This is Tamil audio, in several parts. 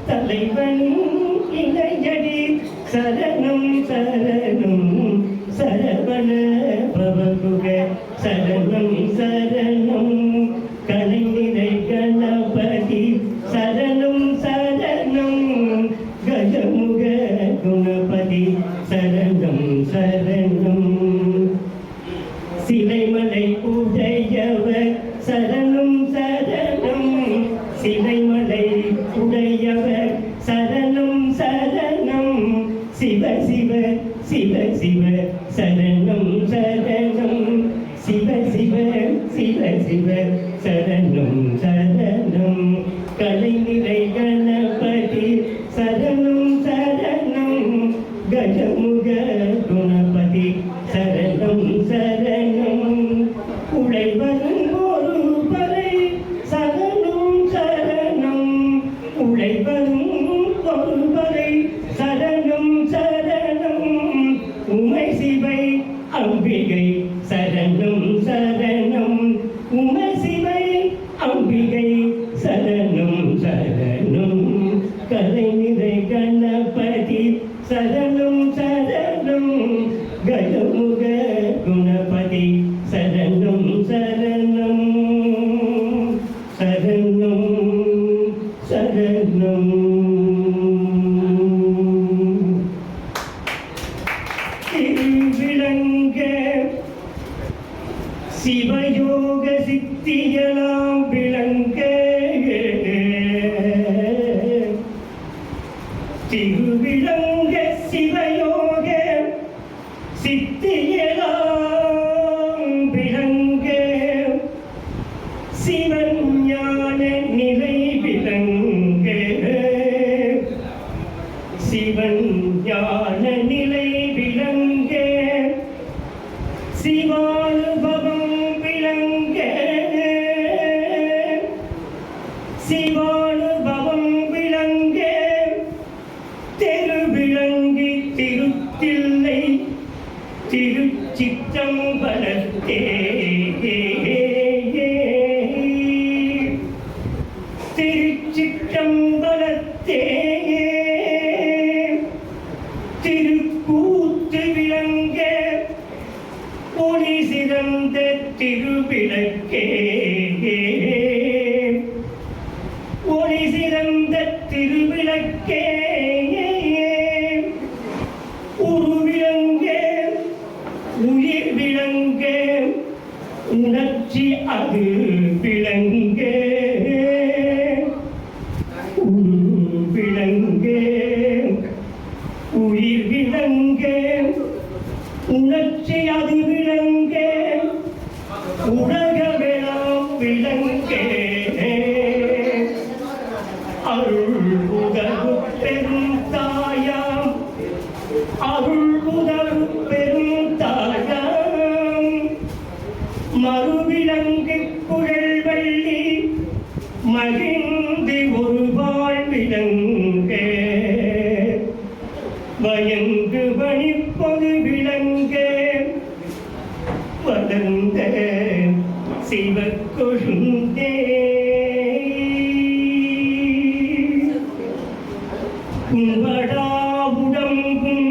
தலைவன் இளையடி சரணம் சரணம் சரவண பவகுக சரணம் சரணம் கலைநிறை கணபதி சரணம் சரணம் கஜமுக குணபதி சரணம் சரணம் சிலைமலை உடையவர் சரணம் சரணம் சிலைமலை உடையவர் சரணம் சரணம் சிவ சிவ சிவ சிவ சரணம் சரணம் சிவ சிவ சிவ சிவ சரணம் சரணம் கலைநிறை கணபதி சரணம் சரணம் கஜமுக குணபதி சரணம் சரணம் உழைவரும் ஒரு பறை சரணம் சரணம் உழைவரும் ஒரு பறை சரணம் சரணம் உமை சிவை அம்பிகை சரணம் சரணம் உமை சிவை அம்பிகை சரணம் சரணம் கலைநிறை கணபதி சரணம் சரணம் கஜமுக குணபதி சரணம் சரணம் சரணம் சரணம் விளங்க சிவயோக சித்தியலாம் விளங்க திருவிளங்க சிவயோக சித்தியலாம் விளங்க சிவன் ஞான நிலை விளங்க சிவன் ஞான நிலை விளங்க சிவானுபவம் விளங்க சிவானுபவம் விளங்க தெருவிளங்கி திருத்தில்லை திருச்சிற்றம்பலத்தே திருச்சிற்றம்பலத்தே திருக்கூத்து விளங்க ஒளி சிறந்த திருவிளக்கே ஒளி சிறந்த திருவிளக்கே உருவிளங்கே உயிர் விளங்கே உணர்ச்சி அது விளங்கே உரு விளங்கே உயிர் விளங்கே உணர்ச்சி அது விளங்கே உலகமெல்லாம் விளங்கே அருள் உதவு பெரும் தாயாம் அருள் உதவு பெரும் தாயாம் மறுவிலங்கு குழல் வள்ளி மகிழ்ந்து ஒரு வாழ்விலங்க வயங்கு வணிப்பொது விளங்க வளர்ந்த சிவக்கொழுந்தே கும்படா உடம்பும்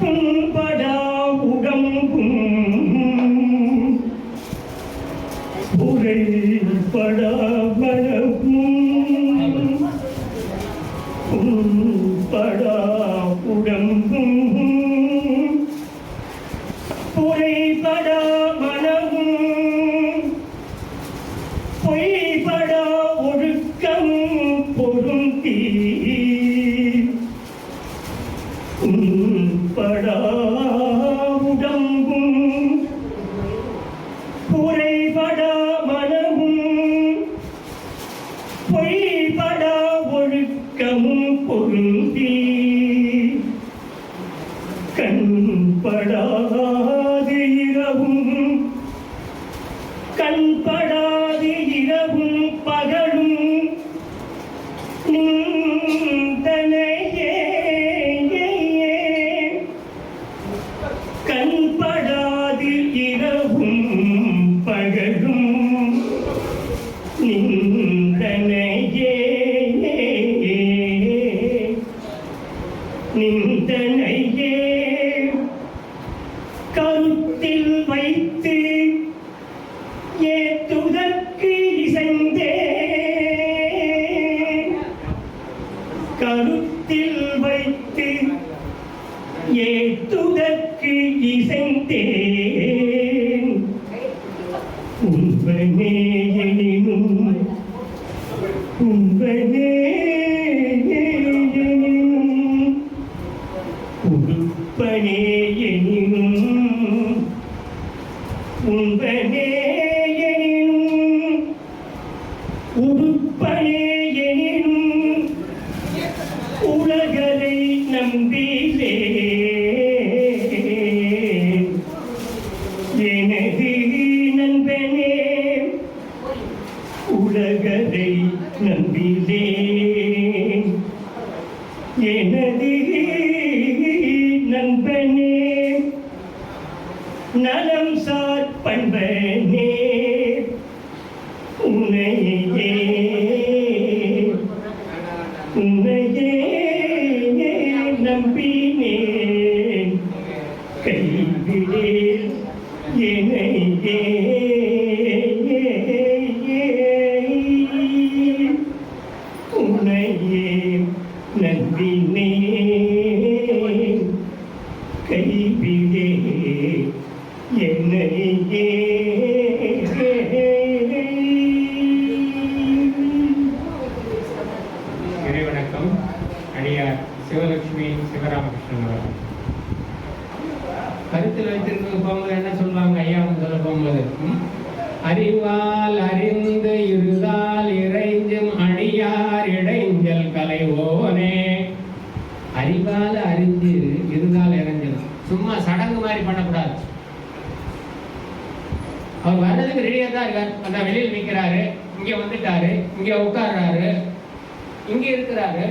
கும்படா உடம்பும் உரைப்படா மனமும் கும்படா உடம்பும் பொய்படா மனமும் பொய்படா ஒழுக்கம் பொருந்தி படா உடம்பும் பொய்படா மனமும் பொய்படா ஒழுக்கமும் பொருந்தி கண்படாது இரவும் கண்படாது இரவும் பகலும் நிந்தனையே கண்படாது இரவும் பகலும் நிந்தனையே உன்பனே எனினும் உன்பனே எனினும் உடுப்பனே எனினும் உன்பனே எனினும் உடுப்பனே எனினும் உலகரை நம்பிலே எனது நண்பனே உலகரை நம்பிலே எனது நண்பனே நலம் சார் பண்பனே உன்னையே உன்னையே நம்பினேன் கைவிடேன் என்னையே உன்னையே நம்பினேன் கைவிடே என்னையே. இறைவணக்கம். அடியார் சிவலட்சுமி சிவராமகிருஷ்ணன் அவர்கள் கருத்தில் வைத்திருக்க போகும்போது என்ன சொல்லுவாங்க ஐயா சொல்ல போகும்போது, அறிவால் அறிந்து இருதால் இறைஞ்சும் அடியார் இடைஞ்சல் கலைவோனே. அறிவால் அறிஞ்சு இருதால் இறைஞ்சல், சும்மா சடங்கு மாதிரி பண்ணக்கூடாது. அவர் வர்றதுக்கு ரெடியா தான் இருக்கார். அந்த வெளியில் நிற்கிறாரு, இங்க வந்துட்டாரு, இங்க உட்கார்றாரு, இங்க இருக்கிறாரு.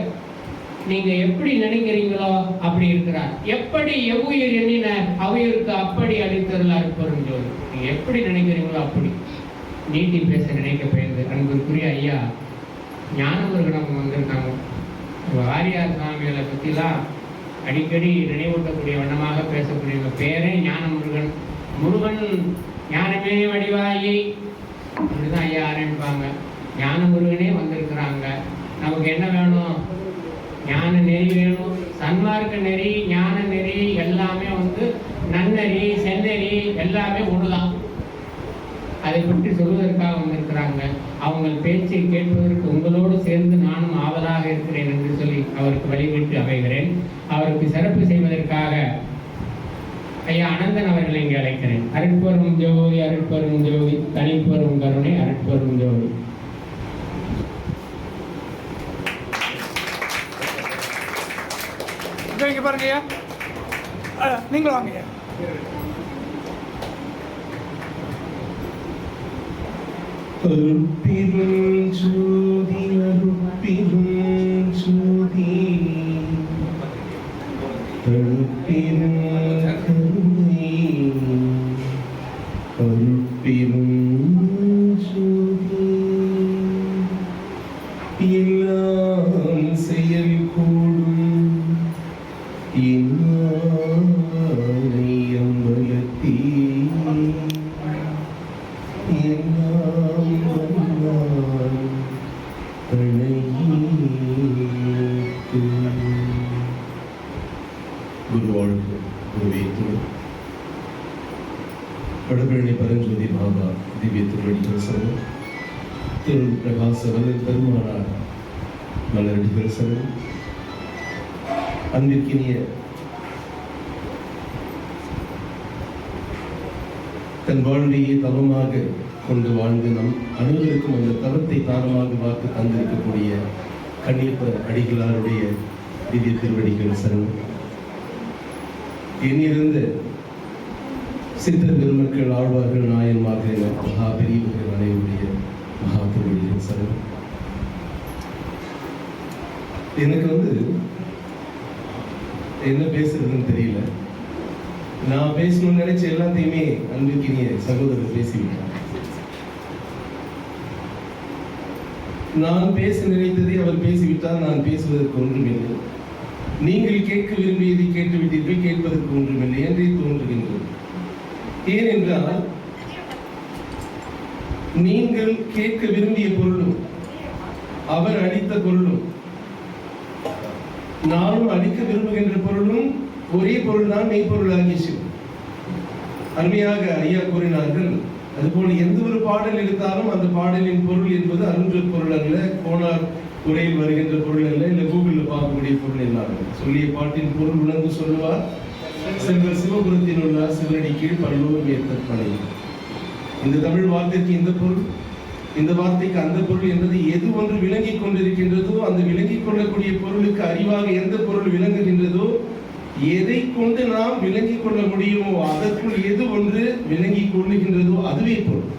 நீங்க எப்படி நினைக்கிறீங்களோ அப்படி இருக்கிறார். எப்படி எவ்வுயிர் எண்ணின அவ்வுயிருக்கு அப்படி அளித்தருளார் பெருஞ்சோதி. நீங்க எப்படி நினைக்கிறீங்களோ அப்படி. நீட்டி பேச நினைக்க பெயர்ந்து அன்புக்குரிய ஐயா ஞானமுருகன் வந்திருக்காங்க. வாரியார் சுவாமிகளை பற்றிலாம் அடிக்கடி நினைவூட்டக்கூடிய வண்ணமாக பேசக்கூடிய பேரே ஞானமுருகன். முருகன் ஞானமே வடிவாயி அப்படிதான் ஐயா ஆரம்பிப்பாங்க. ஞானமுருகனே வந்திருக்கிறாங்க. நமக்கு என்ன வேணும்? ஞான நெறி வேணும், சன்மார்க்க நெறி, ஞான நெறி எல்லாமே நன்னெறி செந்நெறி எல்லாமே ஒண்ணுதான். அதை பற்றி சொல்வதற்காக வந்திருக்கிறாங்க. அவங்க பேச்சை கேட்பதற்கு உங்களோடு சேர்ந்து நானும் ஆவலாக இருக்கிறேன் என்று சொல்லி அவருக்கு வழிவிட்டு அமைகிறேன். அவருக்கு சிறப்பு செய்வதற்காக ஐயா அனந்தன் அவர்களை இங்கே அழைக்கிறேன். அருட்பெரும் ஜோதி, அருட்பெரும் ஜோதி, தனிப்பெரும் கருணை, அருட்பெரும் ஜோதி. இங்க பாருங்க ஐயா, நீங்களும் வாங்க ஐயா. அருட்பெருஞ்சோதி அருட்பெருஞ்சோதி அருட்பெருங்கருணை அருட்பெருஞ்சோதி எல்லாம் செயல் கூடும் அம்பலத்தீ குருவாழ்வு குருவேத்து வடபழனி பரஞ்சோதி பாபா திவ்ய திருவடிகள் சரணம். திரு பிரகாச பெருமானார் மலரடிகள் சரணம். அன்பிற்கினிய தன் வாழ்வையை தவமாக கொண்டு வாழ்ந்து நம் அனைவருக்கும் அந்த தவத்தை தாரமாக பார்த்து தந்திருக்கக்கூடிய கண்ணியப்ப அடிகளாருடைய திவ்ய திருவடிகள் சரணம். எண்ணிருந்த சித்திர பெருமக்கள், ஆழ்வார்கள், நாயன்மார்கள், மகா பெரியவர்கள் அனைவருடைய மகா திருவடிகள் சரணம். எனக்கு என்ன பேசுறதுன்னு தெரியல. நான் பேசணும்னு நினைச்ச எல்லாத்தையுமே அன்பிற்கினிய சகோதரர் பேசிவிட்டார். நான் பேச நினைத்ததை அவர் பேசிவிட்டால் நான் பேசுவதற்கு ஒன்றுமில்லை. நீங்கள் கேட்க விரும்பியதை கேட்டுவிட்டீர்கள், கேட்பதற்கு ஒன்றுமில்லை என்றே தோன்றுகின்றது. ஏனென்றால் நீங்கள் கேட்க விரும்பிய பொருளும் அவர் அளித்த பொருளும் நானும் அளிக்க விரும்புகின்ற பொருளும் ஒரே பொருள் தான், மெய்ப்பொருளாகிய சிவம். அருமையாக ஐயா கூறினார்கள், அதுபோல எந்த ஒரு பாடல் எடுத்தாலும் அந்த பாடலின் பொருள் என்பது அருன்ற பொருள் அல்ல, கோனார் உரையில் வருகின்ற பொருள் அல்ல, இல்ல கூகுள்ல பார்க்கக்கூடிய பொருள் எல்லாம். சொல்லிய பாட்டின் பொருள் உணர்ந்து சொல்லுவார் செல்வர் சிவபுரத்தில் உள்ள சிவனடி கீழ் பல்லூர் மேற்பனை. இந்த தமிழ் வார்த்தைக்கு இந்த பொருள், இந்த வார்த்தைக்கு அந்த பொருள் என்பது எது ஒன்று விளங்கிக் கொண்டிருக்கின்றதோ அந்த விளங்கிக் கொள்ளக்கூடிய பொருளுக்கு அறிவாக எந்த பொருள் விளங்குகின்றதோ, எதை கொண்டு நாம் விளங்கிக் கொள்ள முடியுமோ அதற்குள் எது ஒன்று விளங்கிக் கொள்ளுகின்றதோ அதுவே பொருள்.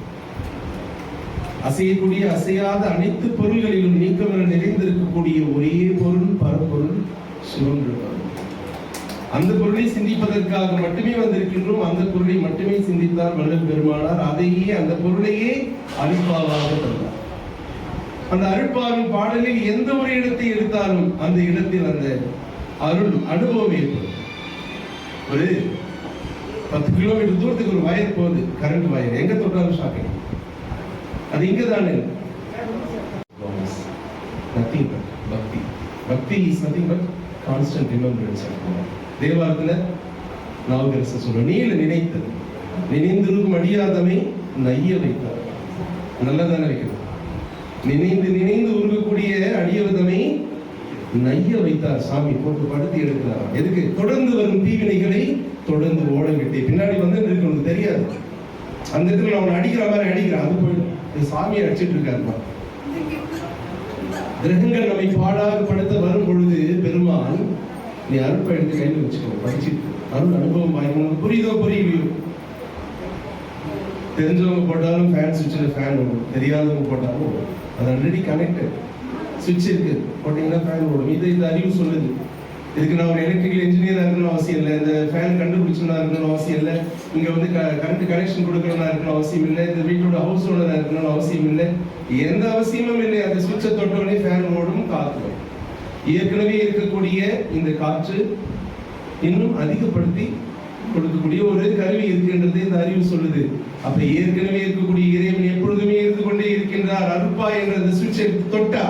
அசையக்கூடிய அசையாத அனைத்து பொருள்களிலும் நீக்கமர நிறைந்திருக்கக்கூடிய ஒரே பொருள் பரம்பொருள் சிவம். அந்த பொருளை சிந்திப்பதற்காக மட்டுமே வந்திருக்கின்றோம். அந்த பொருளை மட்டுமே சிந்தித்தார் வள்ளல் பெருமானார். அதையே அந்த பொருளையே அருட்பாவாக தந்தார். அந்த அருட்பாவின் பாடலில் எந்த ஒரு இடத்தை எடுத்தாலும் அந்த இடத்தில் அந்த அருள் அனுபவம் ஏற்படும். ஒரு 10 கிலோமீட்டர் தூரத்துக்கு ஒரு வயர் போகுது, கரண்ட் வயர், எங்க தொட்டாலும் ஷாக்கிங். அது இங்க தானே. Nothing but bhakti. Bhakti is nothing but constant remembrance. தேவாரத்துல நாவுக்கரசர் சொல்ற நீல நினைத்தது நினைந்திருக்கும் அடியாதமை நைய வைத்தார். நல்லதானே வைக்கிறது. நினைந்து நினைந்து உருகக்கூடிய அடியவதமை நைய வைத்தார். சாமி போட்டு படுத்தி எடுக்கிறார். எதுக்கு? தொடர்ந்து வரும் தீவினைகளை தொடர்ந்து ஓட விட்டு பின்னாடி வந்து இருக்கு உனக்கு தெரியாது. அந்த இடத்துல அவனை அடிக்கிற மாதிரி அடிக்கிறான். அது போயிடும். சாமியை அடிச்சிட்டு இருக்காருமா. கிரகங்கள் நம்மை பாடாக படுத்த வரும் பொழுது பெருமான் நீ அருப்பை எடுத்து கையில் வச்சுக்கோ, படிச்சுட்டு அருள் அனுபவம் வாங்கி புரியுதோ புரியலையோ. தெரிஞ்சவங்க போட்டாலும் ஃபேன் சுவிட்சில் ஃபேன் ஓடும், தெரியாதவங்க போட்டாலும் அது ஆல்ரெடி கனெக்டட் சுவிட்ச் இருக்கு, போட்டீங்கன்னா ஃபேன் ஓடும். இதை இந்த அறிவு சொல்லுது. இதுக்கு நான் ஒரு எலக்ட்ரிக்கல் இன்ஜினியராக இருக்கணும் அவசியம் இல்லை, இந்த ஃபேன் கண்டுபிடிச்சோன்னா இருக்கணும் அவசியம் இல்லை, இங்கே வந்து கரண்ட் கனெக்ஷன் கொடுக்கணும்னா இருக்கணும் அவசியம் இல்லை, இந்த வீட்டோட ஹவுஸ் ஓனராக இருக்கணும்னு அவசியம் இல்லை, எந்த அவசியமும் இல்லை. அந்த சுவிட்சை தொட்டோடனே ஃபேன் ஓடும், காற்று. ஏற்கனவே இருக்கக்கூடிய இந்த காற்று இன்னும் அதிகப்படுத்தி கொடுக்கக்கூடிய ஒரு கருவி இருக்கின்றது இந்த அறிவு சொல்லுது. அப்ப ஏற்கனவே இருக்கக்கூடிய இறைவன் எப்பொழுதுமே இருந்து கொண்டே இருக்கின்றார். அருப்பா என்ற அந்த சுவிட்சை தொட்டா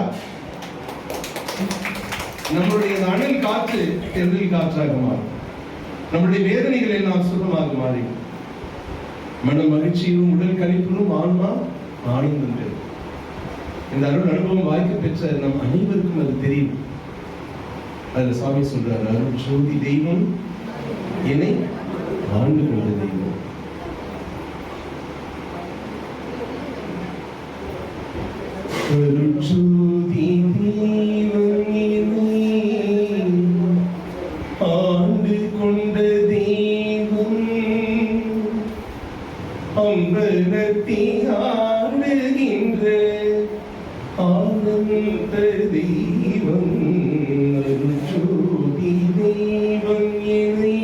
நம்மளுடைய அனல் காற்று தென்றல் காற்றாக மாறும். நம்முடைய வேதனைகள் எல்லாம் சுகமாக மாறி மன மகிழ்ச்சியும் உடல் கழிப்பிலும் ஆன்மா ஆனந்தம் பெறும். இந்த அருள் அனுபவம் வாய்ப்பு பெற்ற நம் அனைவருக்கும் அது தெரியும். அதுல சுவாமி சொல்றாரு, அருள் ஜோதி தெய்வம் என்னை ஆண்டு கொண்ட தெய்வம். அருள் ஜோதி தெய்வம் என்னை ஆண்டு கொண்ட தெய்வம், அம்பலத்தை ஆடுகின்ற ஆனந்த தெய்வம். அருள் ஜோதி தெய்வம் என்னை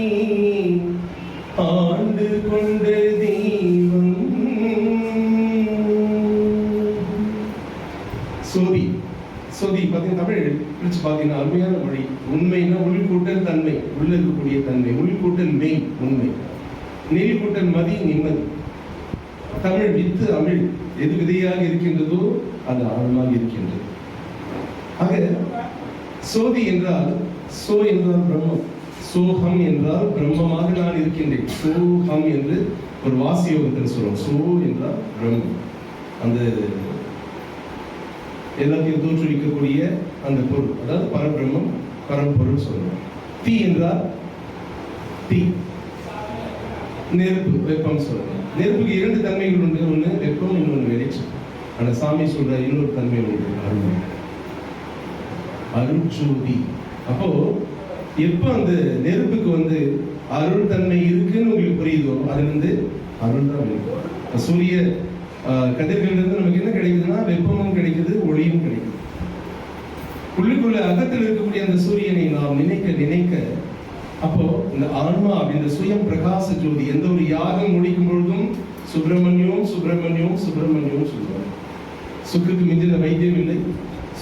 ஆண்டு கொண்ட தெய்வம். சோதி சோதி பார்த்தீங்கன்னா தமிழ் பிரிச்சு பார்த்தீங்கன்னா அருமையான மொழி. உண்மைன்னா உள்கூட்டல் தன்மை, உள்ள இருக்கக்கூடிய தன்மை. உள்கூட்டல் மெய் உண்மை, நெல் கூட்டல் மதி நிம்மதி. தமிழ் வித்து அமிழ் எது விதையாக இருக்கின்றதோ அது ஆழமாக இருக்கின்றது. ஆக சோதி என்றால் சோ என்றால் பிரம்மம், சோகம் என்றால் பிரம்மமாக நான் இருக்கின்றேன். சோகம் என்று ஒரு வாசியோகத்தில் சொல்றோம். சோ என்றால் பிரம்மம், அந்த எல்லாத்தையும் தோற்றுவிக்கக்கூடிய அந்த பொருள், அதாவது பரபிரம்மம் பரம்பொருள் சொல்றோம். தீ என்றால் தீ, நெருப்பு வெப்பம் சொல்றோம். நெருப்புக்கு 2 தன்மைகள் உண்டு, ஒன்று வெப்பம், இன்னொன்று வெளிச்சம். ஆனா சாமி சொல்ற இன்னொரு தன்மை உண்டு, அருள், அருட்சோதி. அப்போ எப்ப அந்த நெருப்புக்கு வந்து அருள் தன்மை இருக்குன்னு உங்களுக்கு புரியுதோ அதுல இருந்து அருள் தான் வெளிக்கும். சூரிய கதிர்கள் இருந்து நமக்கு என்ன கிடைக்குதுன்னா வெப்பமும் கிடைக்குது, ஒளியும் கிடைக்குது. உள்ளுக்குள்ள அகத்தில் இருக்கக்கூடிய அந்த சூரியனை நாம் நினைக்க நினைக்க அப்போ இந்த ஆன்மா அப்படின்ற சுயம் பிரகாச ஜோதி. எந்த ஒரு யாகம் முடிக்கும் பொழுதும் சுப்பிரமணியம் சுப்பிரமணியம் சுப்பிரமணியம் சொல்லுவாங்க. சுக்குக்கு மிஞ்சின வைத்தியம் இல்லை,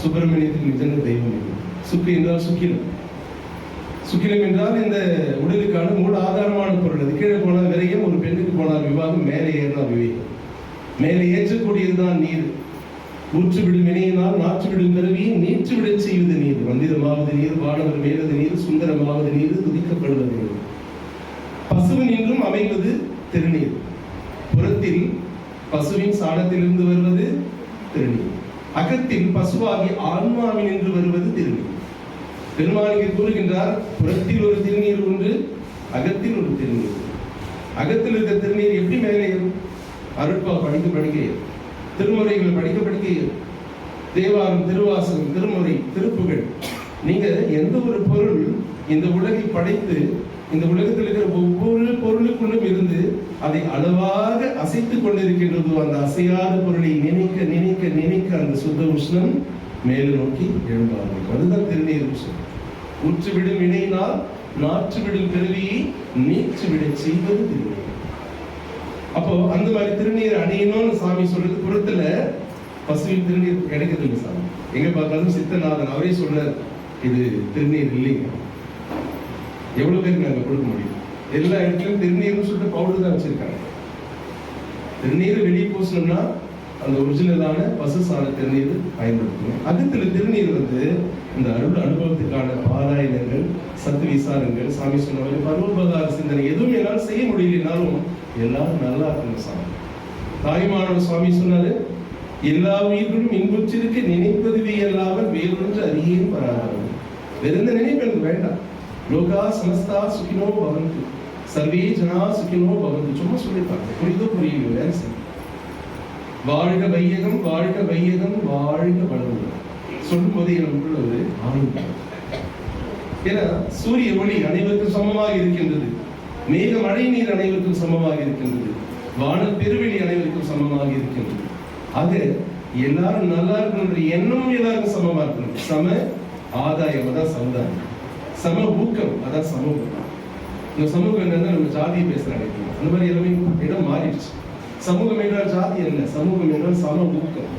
சுப்பிரமணியத்துக்கு மிஞ்சின தெய்வம் இல்லை. சுக்கு என்றால் சுக்கிலம். சுக்கிலம் என்றால் இந்த உடலுக்கான மூல ஆதாரமான பொருள். அது கீழே போனால் விரயம், ஒரு பெண்ணுக்கு போனால் விவாகம், மேலே ஏறினா விவேகம். மேலே ஏற்றக்கூடியதுதான் நீர். ஊற்றுவிடும் இணையினால் நாற்றுவிடும் பிறவியை நீற்றுவிட செய்வது நீர். மந்திரமாவது நீர், வானவர் மேலது நீர், சுந்தரமாவது நீர், துதிக்கப்படுவது நீர். பசுவின் என்றும் அமைவது திருநீர். புறத்தில் பசுவின் சாணத்திலிருந்து வருவது திருநீர். அகத்தில் பசுவாகி ஆன்மாவின் என்று வருவது திருநீர். பெருமானிக்கு கூறுகின்றார், புறத்தில் ஒரு திருநீர் ஒன்று, அகத்தில் ஒரு திருநீர். அகத்தில் இருக்கிற திருநீர் எப்படி மேலே ஏறும்? அருட்பா படிக்க படிக்க ஏறும், திருமுறைகள் படிக்க படிக்க ஏறும், தேவாரம், திருவாசகம், திருமுறை, திருப்புகழ். நீங்க எந்த ஒரு பொருள் இந்த உலகை படைத்து இந்த உலகத்தில் இருக்கிற ஒவ்வொரு பொருளுக்குள்ளும் இருந்து அதை அளவாக அசைத்துக் கொண்டிருக்கின்றதோ, அந்த அசையாத பொருளை நினைக்க நினைக்க நினைக்க அந்த சுத்த உஷ்ணம் மேலே நோக்கி எழும்பார்கள். அதுதான் திருநீர் உஷ்ணம். ஊற்றுவிடும் வினையினால் நாற்றுவிடும் பிறவியை நீற்றுவிட செய்வது திருநீர். அப்போ அந்த மாதிரி திருநீர் அணியணும்னு சாமி சொல்றது. புறத்துல பசுவின் திருநீர் கிடைக்கிறது சாமி. எங்க பார்த்தாலும் சித்தநாதன் அவரே சொல்றார், இது திருநீர் இல்லைங்க. எவ்வளவு பேருக்கு நாங்க கொடுக்க முடியும்? எல்லா இடத்துலயும் திருநீர்னு சொல்லிட்டு பவுடர் தான் வச்சிருக்காங்க. திருநீர் வெளியே பூசணும்னா அந்த ஒரிஜினலான பசு சாண திருநீர் பயன்படுத்தணும். அகத்துல திருநீர் இந்த அருள் அனுபவத்துக்கான பாராயணங்கள், சத்து விசாரங்கள், சாமி சொன்ன மாதிரி பரோபகார சிந்தனை எதுவும் என்னால் செய்ய முடியலனாலும் எல்லாரும் நல்லா இருக்கணும் சாமி. தாய்மானவர் சுவாமி சொன்னாரு, எல்லா உயிர்களும் இன்புற்றிருக்கு நினைப்பதுவே அல்லாமல் வேறொன்று அறியேன் பராதரம். வேற எந்த நினைப்பு எனக்கு வேண்டாம். லோகா சமஸ்தா சுகினோ பவந்து, சர்வே ஜனா சுகினோ பவந்து. சும்மா சொல்லிப்பாங்க, புரிதோ புரியல, வேலை செய்யும். வாழ்க வையகம், வாழ்க வையகம், வாழ்க வளமுடன் சொல்லும் போது எனக்குள்ள ஒரு ஆனந்தம். ஏன்னா சூரிய ஒளி அனைவருக்கும் சமமாக இருக்கின்றது, மேக மழை நீர் அனைவருக்கும் சமமாக இருக்கின்றது, வானல் பெருவெளி அனைவருக்கும் சமமாக இருக்கின்றது. ஆக எல்லாரும் நல்லா இருக்கணுன்ற எண்ணமும் எல்லாருக்கும் சமமா இருக்கணும். சம ஆதாயம் அதான் சமுதாயம், சம ஊக்கம் அதான் சமூகம். இந்த சமூகம் என்னன்னா நம்ம ஜாதியை பேசுறாங்க, அந்த மாதிரி எல்லாமே இடம் மாறிடுச்சு. சமூகம் என்றால் ஜாதி அல்ல, சமூகம் என்றால் சம ஊக்கம்.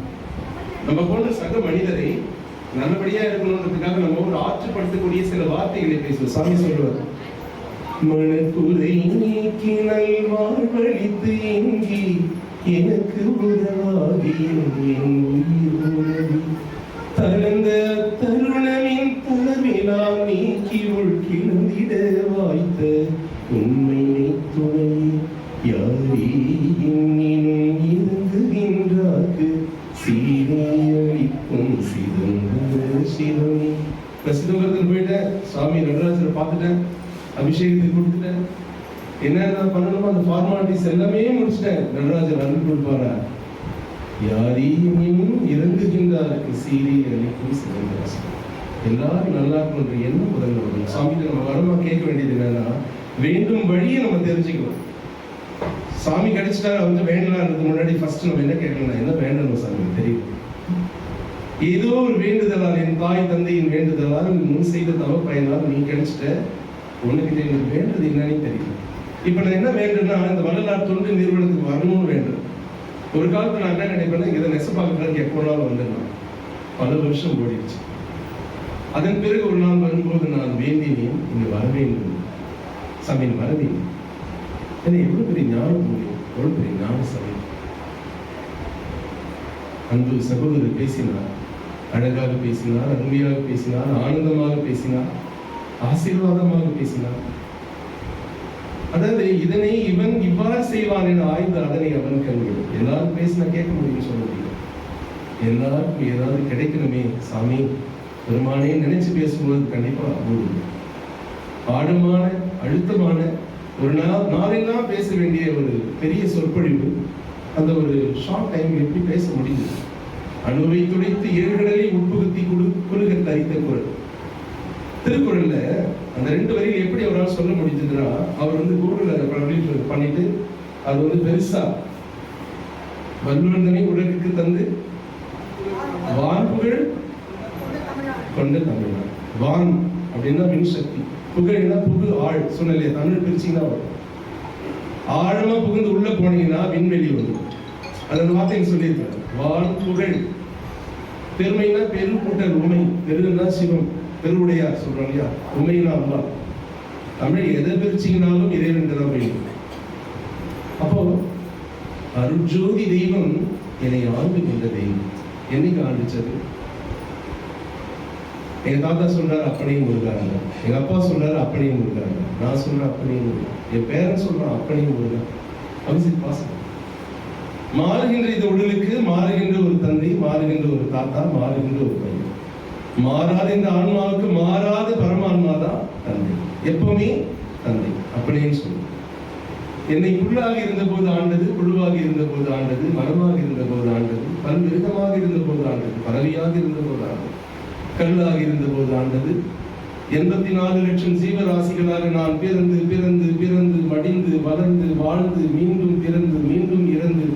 நம்ம போன்ற சக மனிதரை நல்லபடியா இருக்கணும்ன்றதுக்காக நம்ம ஒரு ஆற்றுப்படுத்தக்கூடிய சில வார்த்தைகளை பேசுவோம். சாமி சொல்லுவார், மனக்குறை நீக்கி நல் வாழ்வழித்து எங்கி எனக்கு உதவாகியும் என் உயிர் தளர்ந்த தருணமின் தளவிலாம் நீக்கி உள் கிளந்திட வாய்த்த உண்மை துணை யாரே இன்னும் இறங்குகின்றாக்கு சீரையளிக்கும் சிதம்பர சிவமே. சிதம்பரத்தில் போயிட்டேன், சுவாமி நடராஜரை பார்த்துட்டேன், அபிஷேகத்தை கொடுத்துட்டேன், என்ன பண்ணணுமோ அந்த ஃபார்மாலிட்டிஸ் எல்லாமே முடிச்சுட்டேன். நடராஜர் அருள் கொடுப்பாரா? யாரையும் இறங்குகின்றாருக்கு சீரை அளிக்கும் சிவந்தாசம். எல்லாரும் நல்லா இருக்கணுன்ற எண்ணம் முதல்ல வரும். சாமிக்கு நம்ம வரமா கேட்க வேண்டியது என்னன்னா, வேண்டும் வழியை நம்ம தெரிஞ்சுக்கணும். சாமி கிடைச்சிட்டா வேண்டலாம்ன்றது முன்னாடி ஃபர்ஸ்ட் நம்ம என்ன கேட்கணும், என்ன வேண்டணும் சாமி தெரியும். ஏதோ ஒரு வேண்டுதலால், என் தாய் தந்தையின் வேண்டுதலால், முன் செய்த தவ பயனால் நீ கிடைச்சிட்ட, உனக்கிட்ட எனக்கு வேண்டது என்னன்னு தெரியல. இப்ப நான் என்ன வேண்டும்னா, இந்த வள்ளலார் தொண்டு நிறுவனத்துக்கு வரணும்னு வேண்டும். ஒரு காலத்துல நான் என்ன நினைப்பேன்னா, இதை நெசப்பாக்கிறதுக்கு எப்போனாலும் வந்துடலாம். பல வருஷம் ஓடிடுச்சு. அதன் பிறகு ஒரு நாள் வரும்போது நான் வேண்டினேன், இங்க வர வேண்டும் சாமி, வர வேண்டும். ஏன்னா எவ்வளவு பெரிய ஞானம் முடியும், எவ்வளவு பெரிய ஞான சமயம். அன்பு சகோதரர் பேசினார், அழகாக பேசினார், அருமையாக பேசினார், ஆனந்தமாக பேசினார், ஆசீர்வாதமாக பேசினார். அதாவது இதனை இவன் இவ்வாறு செய்வான் என ஆய்ந்து அதனை அவன் கண்டுவிடும். எல்லாரும் பேசினா கேட்க முடியும்னு சொல்ல முடியும். எல்லாருக்கும் ஏதாவது கிடைக்கணுமே சாமி பெருமானே நினைச்சு பேசும்போது கண்டிப்பா அவ்வளவு ஆழமான அழுத்தமான ஒரு நாளெல்லாம் பேச வேண்டிய ஒரு பெரிய சொற்பொழிவு அந்த ஒரு ஷார்ட் டைம் எப்படி பேச முடியுது? அணுவை துடைத்து ஏழுகளை உட்புகுத்தி குறுக தரித்த குரல். திருக்குறள்ல அந்த 2 வரிகள் எப்படி அவரால் சொல்ல முடிஞ்சதுன்னா, அவர் கூகுள்ல பப்ளிஷ் பண்ணிட்டு அது பெருசா வல்லுவந்தனை உலகுக்கு தந்து வான்புகழ் கொண்ட தமிழ்நாடு. வான் அப்படின்னா மின்சக்தி, புகழ்னா புகு ஆழ். சொன்னலையே தமிழ் பிரிச்சிங்கன்னா வரும். ஆழமா புகுந்து உள்ள போனீங்கன்னா விண்வெளி வரும். அந்த வார்த்தையை சொல்லியிருக்காரு, வான் புகழ். பெருமைனா பெரு கூட்டல் உண்மை, பெருன்னா சிவம், பெருவுடையார் சொல்றோம் இல்லையா, உண்மைனா அல்லா. தமிழ் எதை பிரிச்சிங்கனாலும் இறைவன் தான் வேண்டும். அப்போ அருட்ஜோதி தெய்வம் என்னை ஆண்டுகின்ற தெய்வம். என்னைக்கு ஆண்டுச்சது? எங்க தாத்தா சொல்றாரு அப்பனையும் முருகாங்க, எங்க அப்பா சொல்றாரு அப்பனையும் முருகாங்க, நான் சொல்றேன் அப்பனையும் முருகா, என் பேரன் சொல்றான் அப்பனையும் முருகா. பாசிபிள். மாறுகின்ற இந்த உடலுக்கு மாறுகின்ற ஒரு தந்தை, மாறுகின்ற ஒரு தாத்தா, மாறுகின்ற ஒரு பையன். மாறாத இந்த ஆன்மாவுக்கு மாறாத பரமான்மா தான் தந்தை, எப்பவுமே தந்தை அப்படின்னு சொல்லுவோம். என்னை புல்லாக இருந்த போது ஆண்டது, புழுவாக இருந்த போது ஆண்டது, மரமாக இருந்த போது ஆண்டது, பல்விருகமாக இருந்த போது ஆண்டது, பறவையாக இருந்த போது ஆண்டது, கல்லாக இருந்த போது ஆண்டது. 84 லட்சம் ஜீவராசிகளாக நான் பிறந்து பிறந்து பிறந்து மடிந்து வளர்ந்து வாழ்ந்து மீண்டும் பிறந்து மீண்டும் இறந்து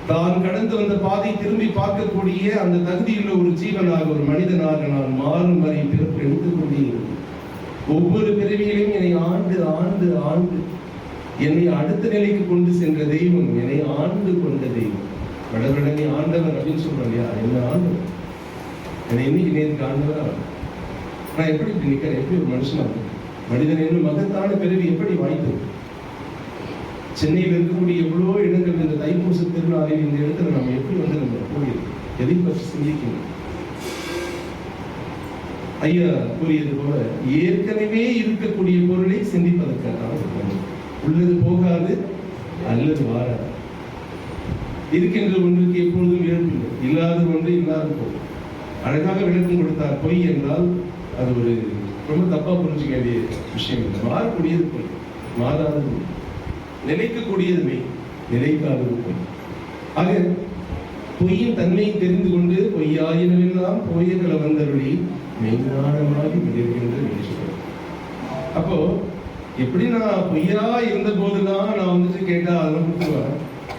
தான் கடந்து வந்த பாதை திரும்பி பார்க்கக்கூடிய அந்த தகுதியுள்ள ஒரு ஜீவனாக, ஒரு மனிதனாக நான் மாறும் வரை பிறப்பு எடுத்துக் கொண்டே இருக்கிறேன். ஒவ்வொரு பிறவியிலும் என்னை ஆண்டு ஆண்டு ஆண்டு என்னை அடுத்த நிலைக்கு கொண்டு சென்ற தெய்வம், என்னை ஆண்டு கொண்ட தெய்வம். வடவடனே ஆண்டவர் அப்படின்னு சொல்றோம் இல்லையா, என்ன ஆண்டவர் என்னை இன்னைக்கு நேருக்கு ஆண்டவர். நான் எப்படி இப்படி நிக்கிறேன், எப்படி ஒரு மனுஷனா மனிதன் என்னும் மகத்தான பிறவி எப்படி வாய்த்தது? சென்னையில் இருக்கக்கூடிய எவ்வளவோ இடங்கள் இந்த தைப்பூச திருநாளில் இந்த இடத்துல நம்ம எப்படி வந்து நம்ம போயிருக்கோம், எதை பற்றி சிந்திக்கணும்? ஐயா கூறியது போல ஏற்கனவே இருக்கக்கூடிய பொருளை சிந்திப்பதற்காக உள்ளது போகாது அல்லது வாராது. இருக்கின்ற ஒன்றுக்கு எப்பொழுதும் இழப்பில்லை, இல்லாத ஒன்று இல்லாத போகும். அழகாக விளக்கம் கொடுத்தார். பொய் என்றால் அது ஒரு ரொம்ப தப்பா புரிஞ்சுக்க வேண்டிய விஷயம் இல்லை. மாறக்கூடியது பொய், மாறாதது நிலைக்கக்கூடியது மெய், நிலைக்காதது பொய். ஆக பொய்யின் தன்மையை தெரிந்து கொண்டு பொய்யாயினவெல்லாம் போயகளை வந்தருளி மெய்ஞானமாகி விடுகின்ற நிகழ்ச்சிகள். அப்போ எப்படி நான் பொய்யா இருந்த போதுதான் நான் வந்துட்டு கேட்டா அதெல்லாம் கொடுத்துருவேன்.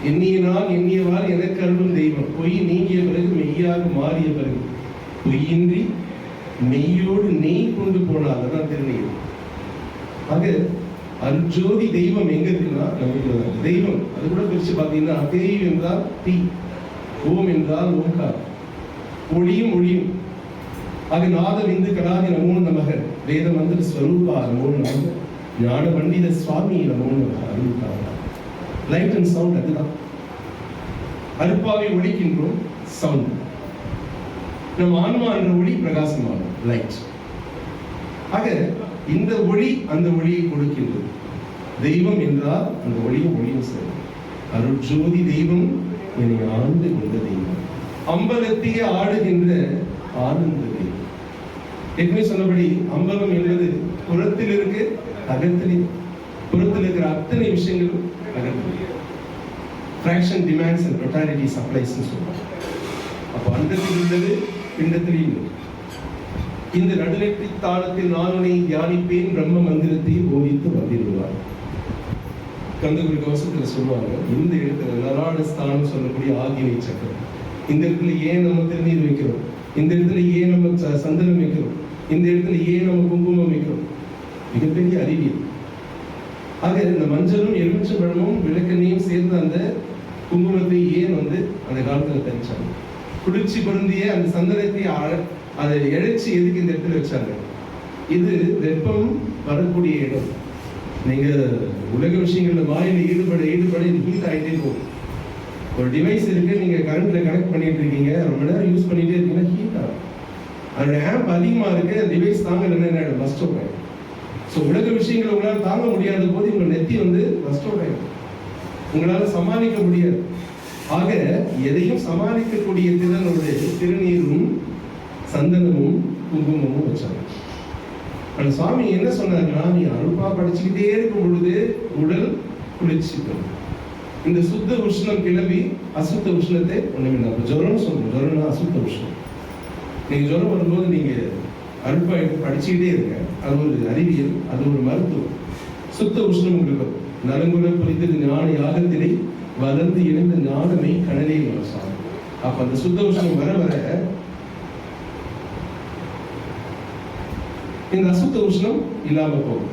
எண்ணியனால் எண்ணியவாறு எனக்கு அருளும் தெய்வம். பொய் நீங்கிய பிறகு மெய்யாக மாறிய பிறகு பொய்யின்றி மெய்யோடு நெய் கொண்டு போனால் அதான் திருநீர். ஆக அருஜோதி தெய்வம் எங்க இருக்குன்னா நமக்கு தெய்வம். அது கூட பிரிச்சு பார்த்தீங்கன்னா தேய்வ் என்றால் தீ, ஓம் என்றால் ஓங்கார், ஒளியும் ஒளியும். ஆக நாத விந்து கடாதி நமோ நமக, வேத மந்திர ஸ்வரூபா நமோ நமக, ஞான பண்டித சுவாமி நமோ நமக, அருள்காரா. லைட் அண்ட் சவுண்ட் அதுதான். அருப்பாவை ஒழிக்கின்றோம் சவுண்ட். நம் ஆன்மா என்ற ஒளி பிரகாசமாகும் லைட். ஆக இந்த ஒளி அந்த ஒளியை கொடுக்கின்றது. தெய்வம் என்றால் அந்த ஒளியும் ஒளியும் சேரும். அருட்ஜோதி தெய்வம் என்னை ஆண்டு கொண்ட தெய்வம், அம்பலத்தையே ஆடுகின்ற ஆனந்த தெய்வம். ஏற்கனவே சொன்னபடி அம்பலம் என்பது புறத்தில் இருக்கு, அகத்திலே. புறத்தில் இருக்கிற அத்தனை விஷயங்களும் அகத்திலே. Fraction demands and totality supplies சொல்றாங்க. அப்போ அண்டத்தில் உள்ளது பிண்டத்திலேயும் இருக்கு. இந்த நடுநெற்றி தாளத்தில் நானுனை தியானிப்பேன் பிரம்ம மந்திரத்தை போதித்து வந்திருவார். கந்தகுரு கவசத்துல சொல்லுவாங்க, இந்த இடத்துல நராடஸ்தானம் சொல்லக்கூடிய ஆகினை சக்கரம். இந்த இடத்துல ஏன் நம்ம திருநீர் வைக்கிறோம், இந்த இடத்துல ஏன் நம்ம சந்தனம் வைக்கிறோம், இந்த இடத்துல ஏன் நம்ம குங்குமம் வைக்கிறோம், மிகப்பெரிய அறிவியல். ஆக இந்த மஞ்சளும் எலுமிச்சம்பழமும் விளக்கெண்ணையும் சேர்ந்த அந்த குங்குமத்தை ஏன் வந்து அந்த காலத்துல தரிச்சாங்க? குளிர்ச்சி பொருந்திய அந்த சந்தனத்தை அதை இழைச்சி எதுக்கு இந்த இடத்துல வச்சாங்க? இது வெப்பம் வரக்கூடிய இடம். நீங்க உலக விஷயங்கள்ல வாயில ஈடுபட ஈடுபட இது ஹீட் ஆகிட்டே போகும். ஒரு டிவைஸ் இருக்கு, நீங்க கரண்ட்ல கனெக்ட் பண்ணிட்டு இருக்கீங்க, ரொம்ப நேரம் யூஸ் பண்ணிட்டே இருக்கீங்கன்னா ஹீட் ஆகும். அதோட ஆம்ப் அதிகமா இருக்கு, டிவைஸ் தாங்கலன்னா என்ன ஆயிடும்? பஸ்ட் அவுட் ஆயிடும். ஸோ உலக விஷயங்களை உங்களால் தாங்க முடியாத போது உங்க நெத்தி வந்து பஸ்ட் அவுட் ஆயிடும், உங்களால சமாளிக்க முடியாது. ஆக எதையும் சமாளிக்கக்கூடிய திறனுடைய திருநீரும் சந்தனமும் குங்குமமும் வச்சாங்க. அந்த சுவாமி என்ன சொன்னார்னா, நீ அருள்பா படிச்சுக்கிட்டே இருக்கும் பொழுது உடல் குளிர்ச்சி பெறும். இந்த சுத்த உஷ்ணம் கிளம்பி அசுத்த உஷ்ணத்தை ஒண்ணுமில்லை. ஜுரம் சொல்றோம், ஜுரம்னா அசுத்த உஷ்ணம். நீங்க ஜுரம் வரும்போது நீங்க அருள்பா எடுத்து படிச்சுக்கிட்டே இருங்க. அது ஒரு அறிவியல், அது ஒரு மருத்துவம். சுத்த உஷ்ணம் உங்களுக்கு நலங்குல புரிந்தது ஞான யாகத்திலே வளர்ந்து இணைந்த ஞானமை கடலில் வளர்ச்சாங்க. அப்ப அந்த சுத்த உஷ்ணம் வர வர இந்த அசுத்த உஷ்ணம் இல்லாம போகும்.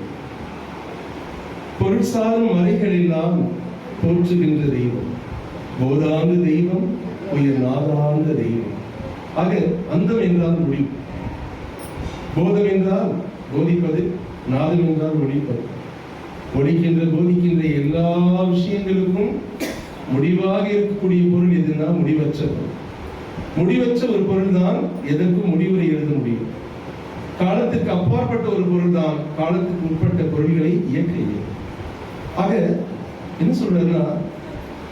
பொருட்சாரும் மறைகள் எல்லாம் போற்றுகின்ற தெய்வம், போதாந்த தெய்வம், உயர் நாதாந்த தெய்வம். ஆக அந்தம் என்றால் முடிவு, போதம் என்றால் போதிப்பது, நாதம் என்றால் ஒழிப்பது. ஒழிக்கின்ற போதிக்கின்ற எல்லா விஷயங்களுக்கும் முடிவாக இருக்கக்கூடிய பொருள் எதுனா முடிவற்ற பொருள். முடிவற்ற ஒரு பொருள் தான் எதற்கும் முடிவுரை எழுத முடியும். காலத்துக்கு அப்பாற்பட்ட ஒரு பொருள் தான் காலத்துக்கு உட்பட்ட பொருள்களை இயக்க இயலும். ஆக என்ன சொல்றதுன்னா,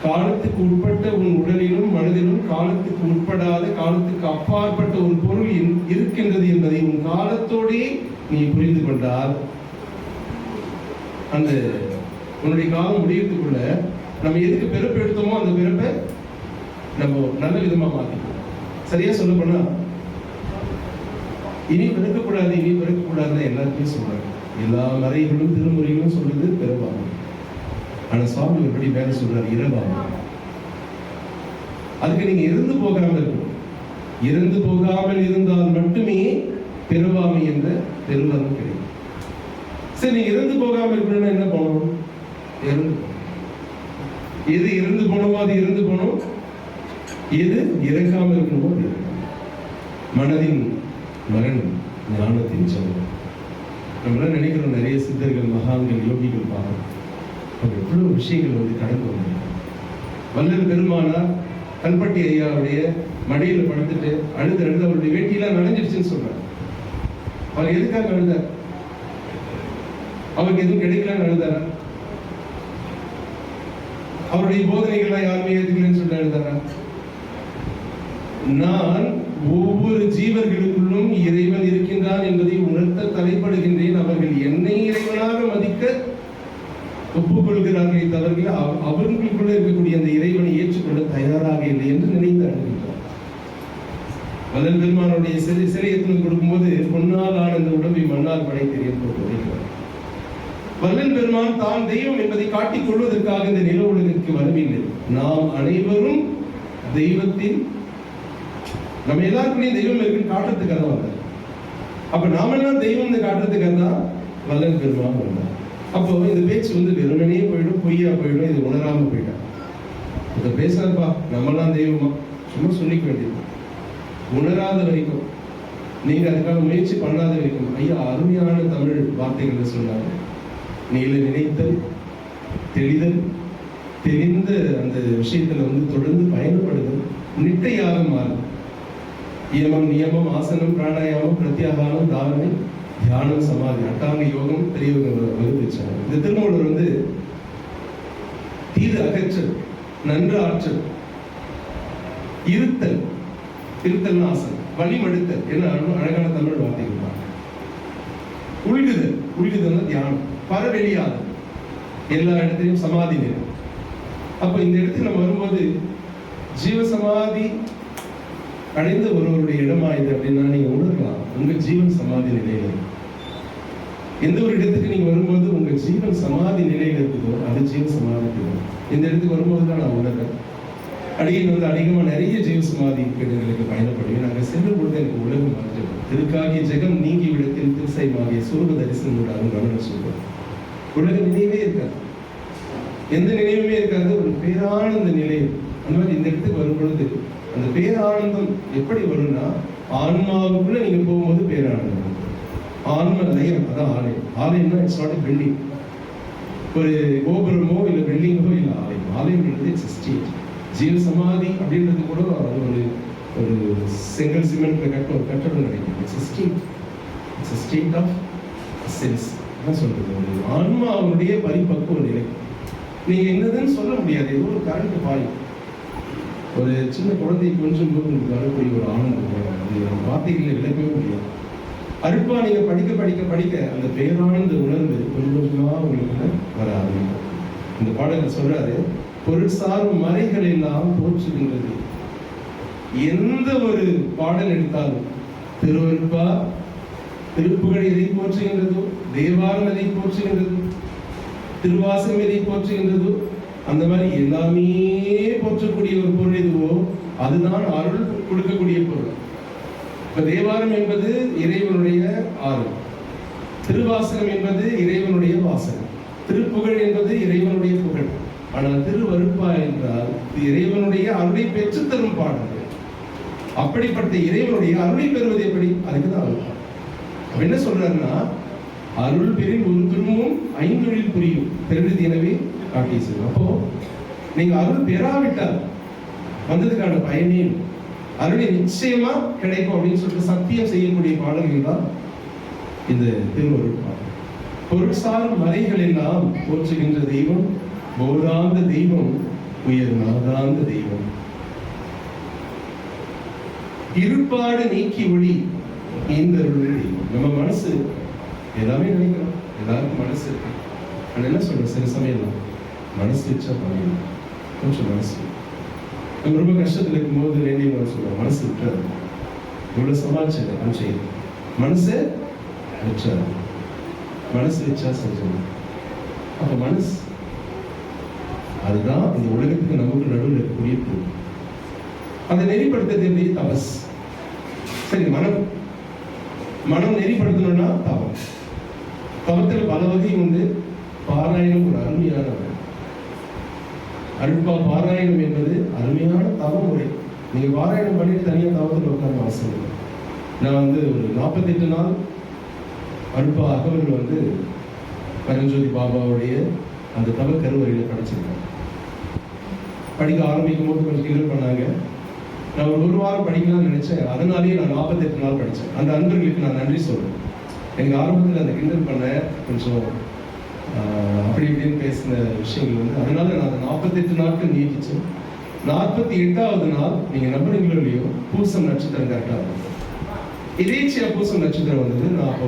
காலத்துக்கு உட்பட்ட உன் உடலிலும் மனதிலும் காலத்துக்கு உட்படாத காலத்துக்கு அப்பாற்பட்ட ஒரு பொருள் இருக்கின்றது என்பதை உன் காலத்தோடே நீ புரிந்து கொண்டால் அந்த உன்னுடைய காலம் முடியறதுக்குள்ள நம்ம எதுக்கு பிறப்பு எடுத்தோமோ அந்த பிறப்பை நம்ம நல்ல விதமா மாத்திக்கணும். சரியா சொல்ல போனா இனி பிறக்கக்கூடாது இனி பிறக்கக்கூடாதுன்னு எல்லாருக்குமே சொல்றாங்க. எல்லா மறைகளும் திருமுறைகளும் சொல்றது பிறவாங்க. ஆனா சுவாமி எப்படி வேலை சொல்றாரு, இரவாங்க. அதுக்கு நீங்க இறந்து போகாம இருக்கணும். இறந்து போகாமல் இருந்தால் மட்டுமே பிறவாமை என்ற பெருவரம் கிடைக்கும். சரி, நீங்க இறந்து போகாம இருக்கணும்னா என்ன பண்ணணும்? இறந்து எது இறந்து போனோமோ அது இறந்து போனோம், எது இறக்காம இருக்கணுமோ அது இறக்கணும். மனதின் மரணம் ஞானத்தின் ஜெபம். நம்மளாம் நினைக்கிறோம் நிறைய சித்தர்கள் மகான்கள் யோகிகள் பாருங்க, அவங்க எவ்வளவு விஷயங்கள் வந்து கடந்து வந்தாங்க. வல்லல் பெருமானார் கல்பட்டி ஐயாவுடைய மடியில படுத்துட்டு அழுது அவருடைய வேட்டியெல்லாம் நனைஞ்சிருச்சுன்னு சொல்றாரு. அவர் எதுக்காக அழுதார்? அவருக்கு எதுவும் கிடைக்கலன்னு அழுதாரா? அவருடைய போதனைகள்லாம் யாருமே ஏற்றுக்கலன்னு சொல்லி அழுதாரா? நான் ஒவ்வொரு ஜீவர்களுக்குள்ளும் இறைவன் இருக்கின்றான் என்பதை உணர்த்த தலைப்படுகின்றேன். அவர்கள் என்னை இறைவனாக மதிக்க ஒப்புக்கொள்கிறார்களே தவிர அவர்களுக்குள்ள இருக்கக்கூடிய அந்த இறைவனை ஏற்றுக்கொள்ள தயாராக இல்லை என்று நினைத்து அழுகின்றார். வல்லல் பெருமானுடைய சிலை எத்தனை கொடுக்கும்போது பொன்னால் ஆன அந்த உடம்பை மண்ணால் படைத்தேன் என்று உரைக்கிறார். வல்லல் பெருமான் தான் தெய்வம் என்பதை காட்டிக் கொள்வதற்காக இந்த நில உலகிற்கு வரவில்லை. நாம் அனைவரும் தெய்வத்தின், நம்ம எல்லாருக்குள்ளேயும் தெய்வம் இருக்குன்னு காட்டுறதுக்காக தான் வந்தார். அப்ப நாமெல்லாம் தெய்வம் காட்டுறதுக்காக தான் வல்லல் பெருமான் வந்தார். அப்போ இந்த பேச்சு வந்து வெறுமனே போயிடும், பொய்யா போயிடும், இது உணராம போயிட்டார். இதை பேசுறப்பா நம்மளாம் தெய்வமா சும்மா சொல்லிக்க வேண்டியது. உணராத வரைக்கும், நீங்க அதுக்காக முயற்சி பண்ணாத வரைக்கும். ஐயா அருமையான தமிழ் வார்த்தைகளை சொன்னாங்க. நீல நினைத்தல், தெளிதல், தெளிந்த அந்த விஷயத்துல வந்து தொடர்ந்து பயணப்படுதல், நிட்டையாக மாறும். இயமம், நியமம், ஆசனம், பிராணாயாமம், பிரத்யாகாரம், தாரணை, தியானம், சமாதி, அட்டாங்க யோகம் பெரியவங்க வகுப்பிச்சாங்க. இந்த திருமூலர் வந்து தீது அகற்றல், நன்று ஆற்றல், இருத்தல், இருத்தல் ஆசனம், வழிமடுத்தல் என்ன அழகான தமிழ் வார்த்தைகள் தான். உள்குதல், உள்குதல் தியானம், பரவெளியாதல், எல்லா இடத்திலையும் சமாதி நிலை. அப்ப இந்த இடத்துக்கு நம்ம வரும்போது ஜீவ சமாதி அடைந்த ஒருவருடைய இடமா இது அப்படின்னா நீங்க உணரலாம். உங்க ஜீவன் சமாதி நிலையில, எந்த ஒரு இடத்துக்கு நீங்க வரும்போது உங்க ஜீவன் சமாதி நிலையில இருக்குதோ அது ஜீவ சமாதி. இந்த இடத்துக்கு வரும்போது தான் நான் உணர்றேன். அடியில் வந்து அதிகமா நிறைய ஜீவ சமாதி இடங்களுக்கு பயணப்படுவேன். நாங்க செல்லும் பொழுது எனக்கு உலகம் மாற்றம். இதுக்காகிய ஜெகம் நீங்கி விடத்தில் திருசைமாகிய சுரூப தரிசனம் கவனம் சொல்றோம். உலக நினைவே இருக்காது, எந்த நினைவுமே இருக்காது, ஒரு பேரானந்த நிலை. அந்த மாதிரி இந்த இடத்துக்கு வரும் பொழுது அந்த பேரானந்தம் எப்படி வரும்னா, ஆன்மாவுக்குள்ள நீங்க போகும்போது பேரானந்தம். ஆன்ம லயம், அதான் ஆலயம். ஆலயம்னா இட்ஸ் நாட் எ பில்டிங், ஒரு கோபுரமோ இல்லை பில்டிங்கோ இல்லை ஆலயம். ஆலயம்ன்றது இட்ஸ் ஸ்டேட். ஜீவ சமாதி அப்படின்றது கூட ஒரு ஒரு செங்கல் சிமெண்ட்ல கட்டடம் கிடைக்கும். It's state, it's state of sense. என்ன சொல்றது, ஒரு ஆன்மாவுடைய பரிபக்குவ நிலை. நீங்க என்னதுன்னு சொல்ல முடியாது. ஏதோ ஒரு கரண்ட் பாயும், ஒரு சின்ன குழந்தை கொஞ்சம் போது உங்களுக்கு வரக்கூடிய ஒரு ஆனந்தம், அது வார்த்தைகளை விளக்கவே முடியாது. அருட்பா நீங்க படிக்க படிக்க படிக்க அந்த பேரானந்த உணர்வு கொஞ்சம் கொஞ்சமா உங்களுக்கு வர ஆரம்பிக்கும். இந்த பாடலை சொல்றாரு, பொருட்சாரும் மறைகள் எல்லாம் போற்றுகின்றது. எந்த ஒரு பாடல் எடுத்தாலும் திருவருட்பா, திருப்புகழ் எதை போற்றுகின்றதோ, தேவாரம் எதை போற்றுகின்றதோ, திருவாசகம் எதை போற்றுகின்றதோ, அந்த மாதிரி எல்லாமே போற்றக்கூடிய ஒரு பொருள் எதுவோ அதுதான் அருள் கொடுக்கக்கூடிய பொருள். இப்ப தேவாரம் என்பது இறைவனுடைய ஆறு, திருவாசகம் என்பது இறைவனுடைய வாசகம், திருப்புகழ் என்பது இறைவனுடைய புகழ். ஆனால் திருவருட்பா என்றால் இறைவனுடைய அருளை பெற்றுத்தரும் பாடல்கள். அப்படிப்பட்ட இறைவனுடைய அருளை பெறுவது எப்படி? அதுக்குதான் அருள். என்ன சொல்றாருன்னா, அருள் பெறில் ஒரு திரும்பவும் ஐந்தொழில் புரியும் பெருதி எனவே காட்டி செய்யும். அப்போ நீங்க அருள் பெறாவிட்டால் வந்ததுக்கான பயனே அருளை நிச்சயமா கிடைக்கும் அப்படின்னு சொல்லிட்டு சத்தியம் செய்யக்கூடிய பாடல்கள் தான் இந்த திருவருள் பாடல். பொருட்சார் மறைகள் எல்லாம் போற்றுகின்ற தெய்வம், போதாந்த தெய்வம் உயர் நாதாந்த தெய்வம். இருப்பாடு நீக்கி ஒளி ஈந்தருளும் தெய்வம். நம்ம மனசு எல்லாமே நினைக்கிறோம், எல்லாருக்கும் மனசு இருக்கு. நான் என்ன சொல்றேன், சில சமயம் மனசு வச்சா பண்ணிடலாம். கொஞ்சம் மனசு நம்ம ரொம்ப கஷ்டத்துல இருக்கும்போது வேண்டிய சொல்லுவோம், மனசு விட்டுறாரு, இவ்வளவு சமாளிச்சது கொஞ்சம் மனசை வச்சாரு, மனசு வச்சா செஞ்சோம். அப்ப மனசு அதுதான் இந்த உலகத்துக்கு நமக்கு நடுவில் இருக்கக்கூடிய பொருள். அதை நெறிப்படுத்துறது எப்படி? தபஸ். சரி, மனம் நெறிப்படுத்தணும்னா தவம். தவத்தில் பல வகை உண்டு. பாராயணம் ஒரு அருமையான அருட்பா பாராயணம் என்பது அருமையான தவ முறை. நீங்க பாராயணம் பண்ணிட்டு தனியாக தவத்தில் உட்கார அவசியம் இல்லை. நான் ஒரு 48 நாள் அருட்பா அகவல் பரஞ்சோதி பாபாவுடைய அந்த தவ கருவறையில் படிச்சிருக்கேன். படிக்க ஆரம்பிக்கும் போது கொஞ்சம் கிண்டல் பண்ணாங்க. நான் ஒரு வாரம் படிக்கலாம்னு நினைச்சேன். அதனாலேயே நான் 48 நாள் படித்தேன். அந்த அன்பர்களுக்கு நான் நன்றி சொல்றேன். எனக்கு ஆரம்பத்தில் அந்த கிண்டல் பண்ண கொஞ்சம் அப்படி இப்படின்னு பேசின விஷயங்கள் அதனால நான் அந்த 48 நாட்கள் நீட்டிச்சேன். 48வது நாள் நீங்க நம்புறீங்களோ இல்லையோ, பூசம் நட்சத்திரம் கரெக்டாக இருக்கும். இதேச்சியா பூசம் நட்சத்திரம் வந்தது. நான் அப்போ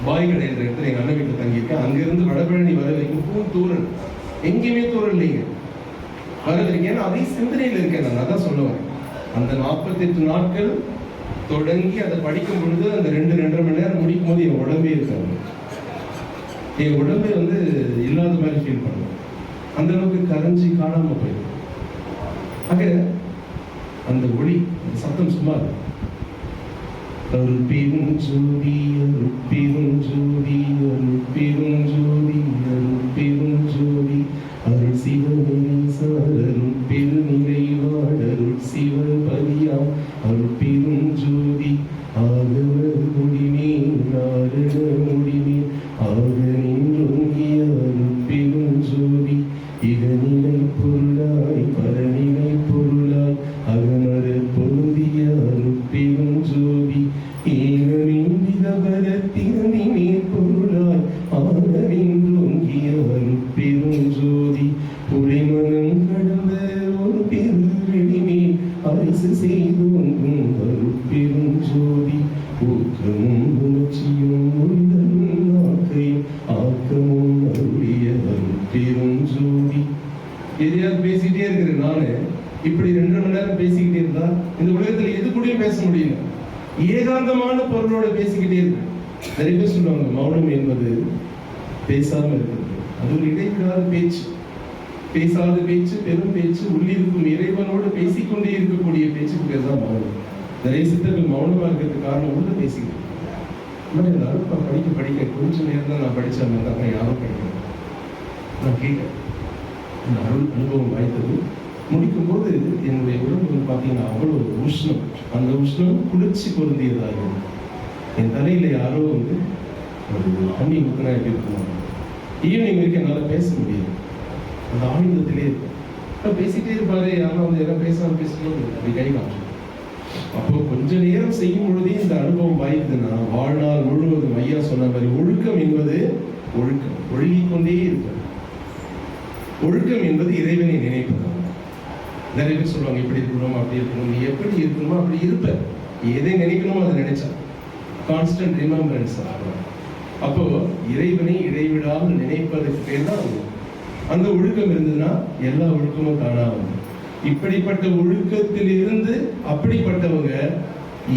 பாய்கடை என்ற இடத்துல எங்க அண்ணன் வீட்டில் தங்கியிருக்கேன். அங்கிருந்து வடபழனி வர வரைக்கும் தூரல், எங்கேயுமே தூரல் இல்லைங்க, வர வரைக்கும். ஏன்னா அதே சிந்தனையில் இருக்கேன். நான் அதான் சொல்லுவேன். அந்த 48 நாட்கள் தொடங்கி அதை படிக்கும் பொழுது அந்த 2-2.5 மணி நேரம் முடிக்கும் போது என் உடம்பே இருக்காது. என் உடம்பை இல்லாத மாதிரி ஃபீல் பண்ணுவேன். அந்த அளவுக்கு கரைஞ்சி காணாம போயிடும். ஆக அந்த ஒளி, அந்த சத்தம் சும்மா அருட்பெரும் ஜோதி அருட்பெரும் ஜோதி அருட்பெரும் ஜோதி அருட்பெரும் ஜோதி அருள் சிவனேசார் அருட்பெரு நிறைவாழ் அருள் சிவபதியாம் அருட்பெரும் ஜோதி ஆகம முடிமேல் நாரண முடிமேல் ஆக நின்றோங்கிய அருட்பெரும் ஜோதி இகநிலை பொருளாய் பரநிலை பொருளாய் அகமர பொருந்திய அருட்பெரும் ஜோதி ஏகமிந்திதபரத்தினி மேற்பொருளாய் ஆக நின்றோங்கிய அருட்பெரும் ஜோதி புலிமனம் கடந்த ஒரு பெருவெளிமேல் அரசு செய்தோங்கும் அருட்பெரும் ஜோதி ஊக்கமும் உணர்ச்சியும் ஒளிதலும் ஆக்கையும் ஆக்கமும் அருளிய அருட்பெரும் ஜோதி. எதையாவது பேசிட்டே இருக்கிறேன். நானு இப்படி 2 மணி நேரம் பேசிக்கிட்டே இருந்தா இந்த உலகத்துல எது கூடயும் பேச முடியல. ஏகாந்தமான பொருளோட பேசிக்கிட்டே இருக்கு. நிறைய பேர் சொல்லுவாங்க, மௌனம் என்பது பேசாம இருக்கிறது. அது ஒரு இடைவிடாத பேச்சு, பேசாத பேச்சு, பெரும் பேச்சு, உள்ளிருக்கும் இறைவனோடு பேசிக்கொண்டே இருக்கக்கூடிய பேச்சுக்கு பேர் தான் மௌனம். நிறைய சித்தர்கள் மௌனமா இருக்கிறதுக்கு காரணம் உள்ள பேசிக்கிட்டு. படிக்க படிக்க கொஞ்சம் நேரம் தான் நான் படிச்ச மாதிரி யாரும் படிக்கல. நான் கேட்க இந்த அருள் அனுபவம் வாய்த்தது. முடிக்கும் போது என்னுடைய உடம்பு பார்த்தீங்கன்னா அவ்வளோ உஷ்ணம். அந்த உஷ்ணம் குளிர்ச்சி பொருந்தியதாக. என் தலையில யாரோ ஒரு தண்ணி ஊற்றினா எப்படி இருக்குமா. ஈவினிங் வரைக்கும் என்னால் பேச முடியாது. அந்த ஆனந்தத்திலே இருக்கும். பேசிட்டே இருப்பாரு, யாரும் எல்லாம் பேசாம பேசும்போது அப்படி கை காட்டும். அப்போ கொஞ்ச நேரம் செய்யும் பொழுதே இந்த அனுபவம் வாய்க்குதுன்னா வாழ்நாள் முழுவதும் ஐயா சொன்ன மாதிரி ஒழுக்கம் என்பது ஒழுக்கம் ஒழுகிக் கொண்டே இருக்கும். ஒழுக்கம் என்பது இறைவனை நினைப்பது. நிறைய பேர் சொல்லுவாங்க, இப்படி இருக்கணும் அப்படி இருக்கணும். நீ எப்படி இருக்கணுமோ அப்படி இருப்ப. எதை நினைக்கணுமோ அதை நினைச்சா கான்ஸ்டன்ட் ரிமெம்பரன்ஸ். அப்போ இறைவனை இடைவிடாமல் நினைப்பதற்கு பேர் தான் அந்த ஒழுக்கம் இருந்ததுன்னா எல்லா ஒழுக்கமும் தானாகும். இப்படிப்பட்ட ஒழுக்கத்தில் இருந்து அப்படிப்பட்டவங்க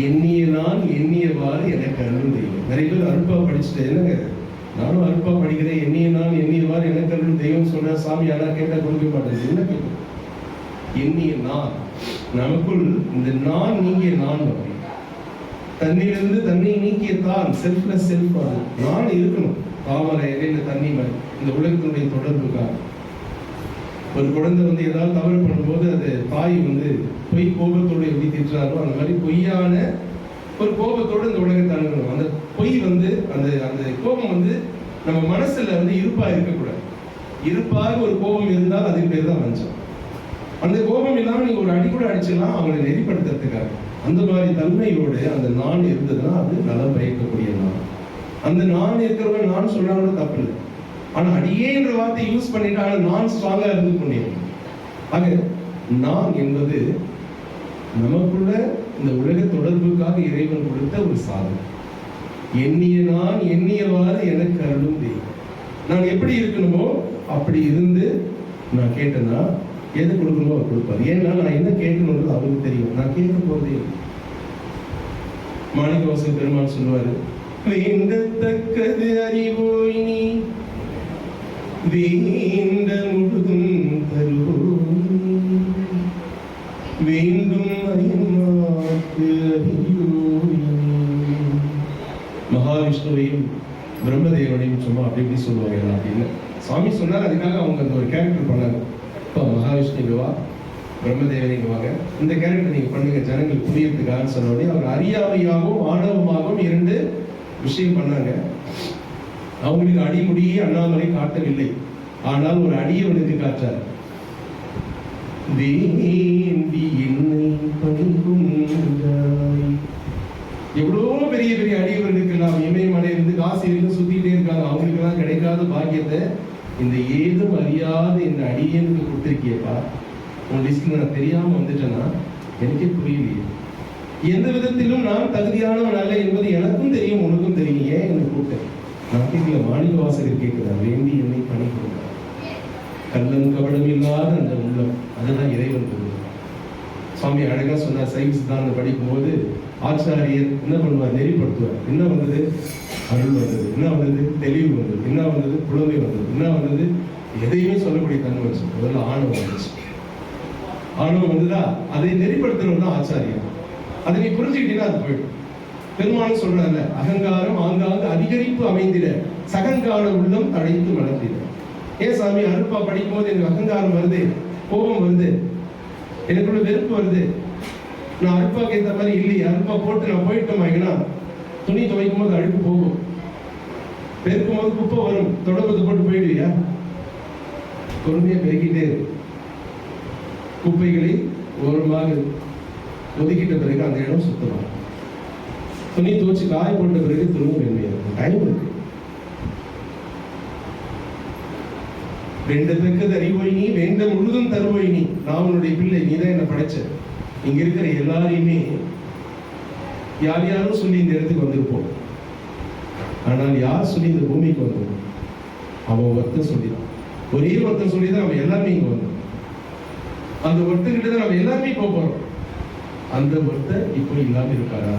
எண்ணிய நான் எண்ணியவாறு எனக்கு அருள் தெய்வம். நிறைய பேர் அருட்பா படிச்சுட்டு என்னங்க நானும் அருட்பா படிக்கிறேன், எண்ணிய நான் எண்ணியவாறு எனக்கு அருள் தெய்வம் சொன்ன சாமி ஆனா கேட்டா கொடுக்க மாட்டேன். என்ன கேட்கும்? எண்ணிய நான், நமக்குள் இந்த நான் நீங்கிய நான் தண்ணியிலிருந்து தண்ணி நீக்கிய தான் செல்ஃப்லெஸ் செல்ஃப். நான் இருக்கணும். தாமரை இடையில தண்ணி மாதிரி இந்த உலகத்தினுடைய தொடர்புக்காக ஒரு குழந்தை ஏதாவது தவறு பண்ணும்போது அது தாய் பொய் கோபத்தோடு எப்படி திட்டுறாரோ அந்த மாதிரி பொய்யான ஒரு கோபத்தோடு இந்த உலகத்தை அணுகணும். அந்த பொய் அந்த அந்த கோபம் நம்ம மனசுல இருப்பா இருக்கக்கூடாது. இருப்பாக ஒரு கோபம் இருந்தால் அதுக்கு பேர் தான் வஞ்சம். அந்த கோபம் இல்லாமல் நீங்க ஒரு அடி கூட அடிச்சிடலாம் அவங்களை நெறிப்படுத்துறதுக்காக. அந்த மாதிரி தன்மையோடு அந்த நான் இருந்ததுன்னா அது நலம் பயக்கக்கூடிய நான். அந்த நான் இருக்கிறவங்க நான் சொல்றாங்க தப்பு இல்லை. ஆனா அடியேன்ற வார்த்தை யூஸ் பண்ணிட்டு ஆனா நான் ஸ்ட்ராங்கா இருந்து கொண்டேன். ஆக நான் என்பது நமக்குள்ள இந்த உலக தொடர்புக்காக இறைவன் கொடுத்த ஒரு சாதனம். எண்ணிய நான் எண்ணியவாறு எனக்கு அருளும் தெய்வம். நான் எப்படி இருக்கணுமோ அப்படி இருந்து நான் கேட்டேன்னா எது கொடுக்கணுமோ அவர் கொடுப்பார். ஏன்னா நான் என்ன கேட்கணுன்றது அவருக்கு தெரியும். நான் கேட்க போறதே இல்லை. மாணிக்கவாசக பெருமாள் சொல்லுவாரு, வேண்டத்தக்கது அறிவோய் நீ வேண்ட முழுதும் தருவோய் வேண்டும் அயன்மாக்கு அறியோய். மகாவிஷ்ணுவையும் பிரம்மதேவனையும் சும்மா அப்படி இப்படி சொல்லுவாங்க அப்படின்னு சுவாமி சொன்னார். அதுக்காக அவங்க அந்த ஒரு கேரக்டர் பண்ணாங்க. இப்போ மகாவிஷ்ணு வா, பிரம்மதேவனைங்க வாங்க, இந்த கேரக்டர் நீங்க பண்ணுங்க ஜனங்கள் புரியறதுக்காக சொன்ன உடனே அவர் அறியாமையாகவும் ஆணவமாகவும் 2 விஷயம் பண்ணாங்க. அவங்களுக்கு அடிமுடியே அண்ணாமலை காட்டவில்லை, ஆனால் ஒரு அடியவனுக்கு காட்டார். வேண்டி என்னை பணிகொண்டாய். எவ்வளோ பெரிய பெரிய அடியவர்களுக்கு எல்லாம் இமயமலை இருந்து காசி இருந்து சுத்திட்டே இருக்காங்க. அவங்களுக்கு எல்லாம் கிடைக்காத பாக்கியத்தை இந்த ஏதும் அறியாத இந்த அடியனுக்கு கொடுத்திருக்கியப்பா. உன் லிஸ்ட்ல நான் தெரியாம வந்துட்டேன்னா எனக்கே புரியலையே. எந்த விதத்திலும் நான் தகுதியானவன் அல்ல என்பது எனக்கும் தெரியும், உனக்கும் தெரியும். ஏன் எனக்கு கூப்பிட்டேன்? நான் கேட்கல, மாணிக்கவாசகர் கேட்கிறார். வேண்டி என்னை பணி கொடுத்தார். கள்ளம் கபடம் இல்லாத அந்த உள்ளம், அதுதான் இறைவன் கொடுத்தார். சுவாமி அழகா சொன்னார். சைவ சித்தாந்தம் படிக்கும் போது ஆச்சாரியர் என்ன பண்ணுவார்? நெறிப்படுத்துவார். என்ன வந்தது? அருள் வந்தது. என்ன வந்தது? தெளிவு வந்தது. என்ன வந்தது? புலமை வந்தது. என்ன வந்தது? எதையுமே சொல்லக்கூடிய தன்மை வந்துச்சு. முதல்ல ஆணவம் வந்துச்சு. ஆணவம் வந்துதா, அதை நெறிப்படுத்துறவர் தான் ஆச்சாரியர். அதை நீ புரிஞ்சுக்கிட்டீங்கன்னா அது போயிடும். பெருமானும் சொல்றாங்க, அகங்காரம் ஆங்காங்கு அதிகரிப்பு அமைந்திட சகங்கான உள்ளம் தடைத்து வளர்த்திட. ஏன் சாமி அருப்பா படிக்கும் போது எனக்கு அகங்காரம் வருது, கோபம் வருது, எனக்குள்ள வெறுப்பு வருது, நான் அருப்பாக்கு ஏற்ற மாதிரி இல்லையே, அருப்பா போட்டு நான் போயிட்டோமாங்கன்னா துணி துவைக்கும் போது அழுக்கு போகும், பெருக்கும் போது குப்பை வரும், தொடர்பு போட்டு போயிடுவியா? பொறுமையா பெருக்கிட்டே குப்பைகளை ஓரமாக ஒதுக்கிட்ட பிறகு அந்த இடம் சுத்தமாக, துணி துவச்சு காய போட்ட பிறகு திரும்ப வெண்மையாக டைம் இருக்கு. வேண்டத்தக்கது அறிவோய் நீ வேண்ட முழுதும் தருவோய் நீ. நான் உன்னுடைய பிள்ளை, நீ தான் என்ன படைச்ச. இங்க இருக்கிற எல்லாரையுமே யார் யாரும் சொல்லி இந்த இடத்துக்கு வந்திருப்போம். ஆனால் யார் சொல்லி இந்த பூமிக்கு வந்தோம்? அவன் ஒருத்தன் சொல்லிதான், ஒரே ஒருத்தன் சொல்லிதான் நம்ம எல்லாருமே இங்க வந்தோம். அந்த ஒருத்தர்கிட்ட தான் நம்ம எல்லாருமே போக போறோம். அந்த ஒருத்தர் இப்போ இல்லாம இருக்காரா?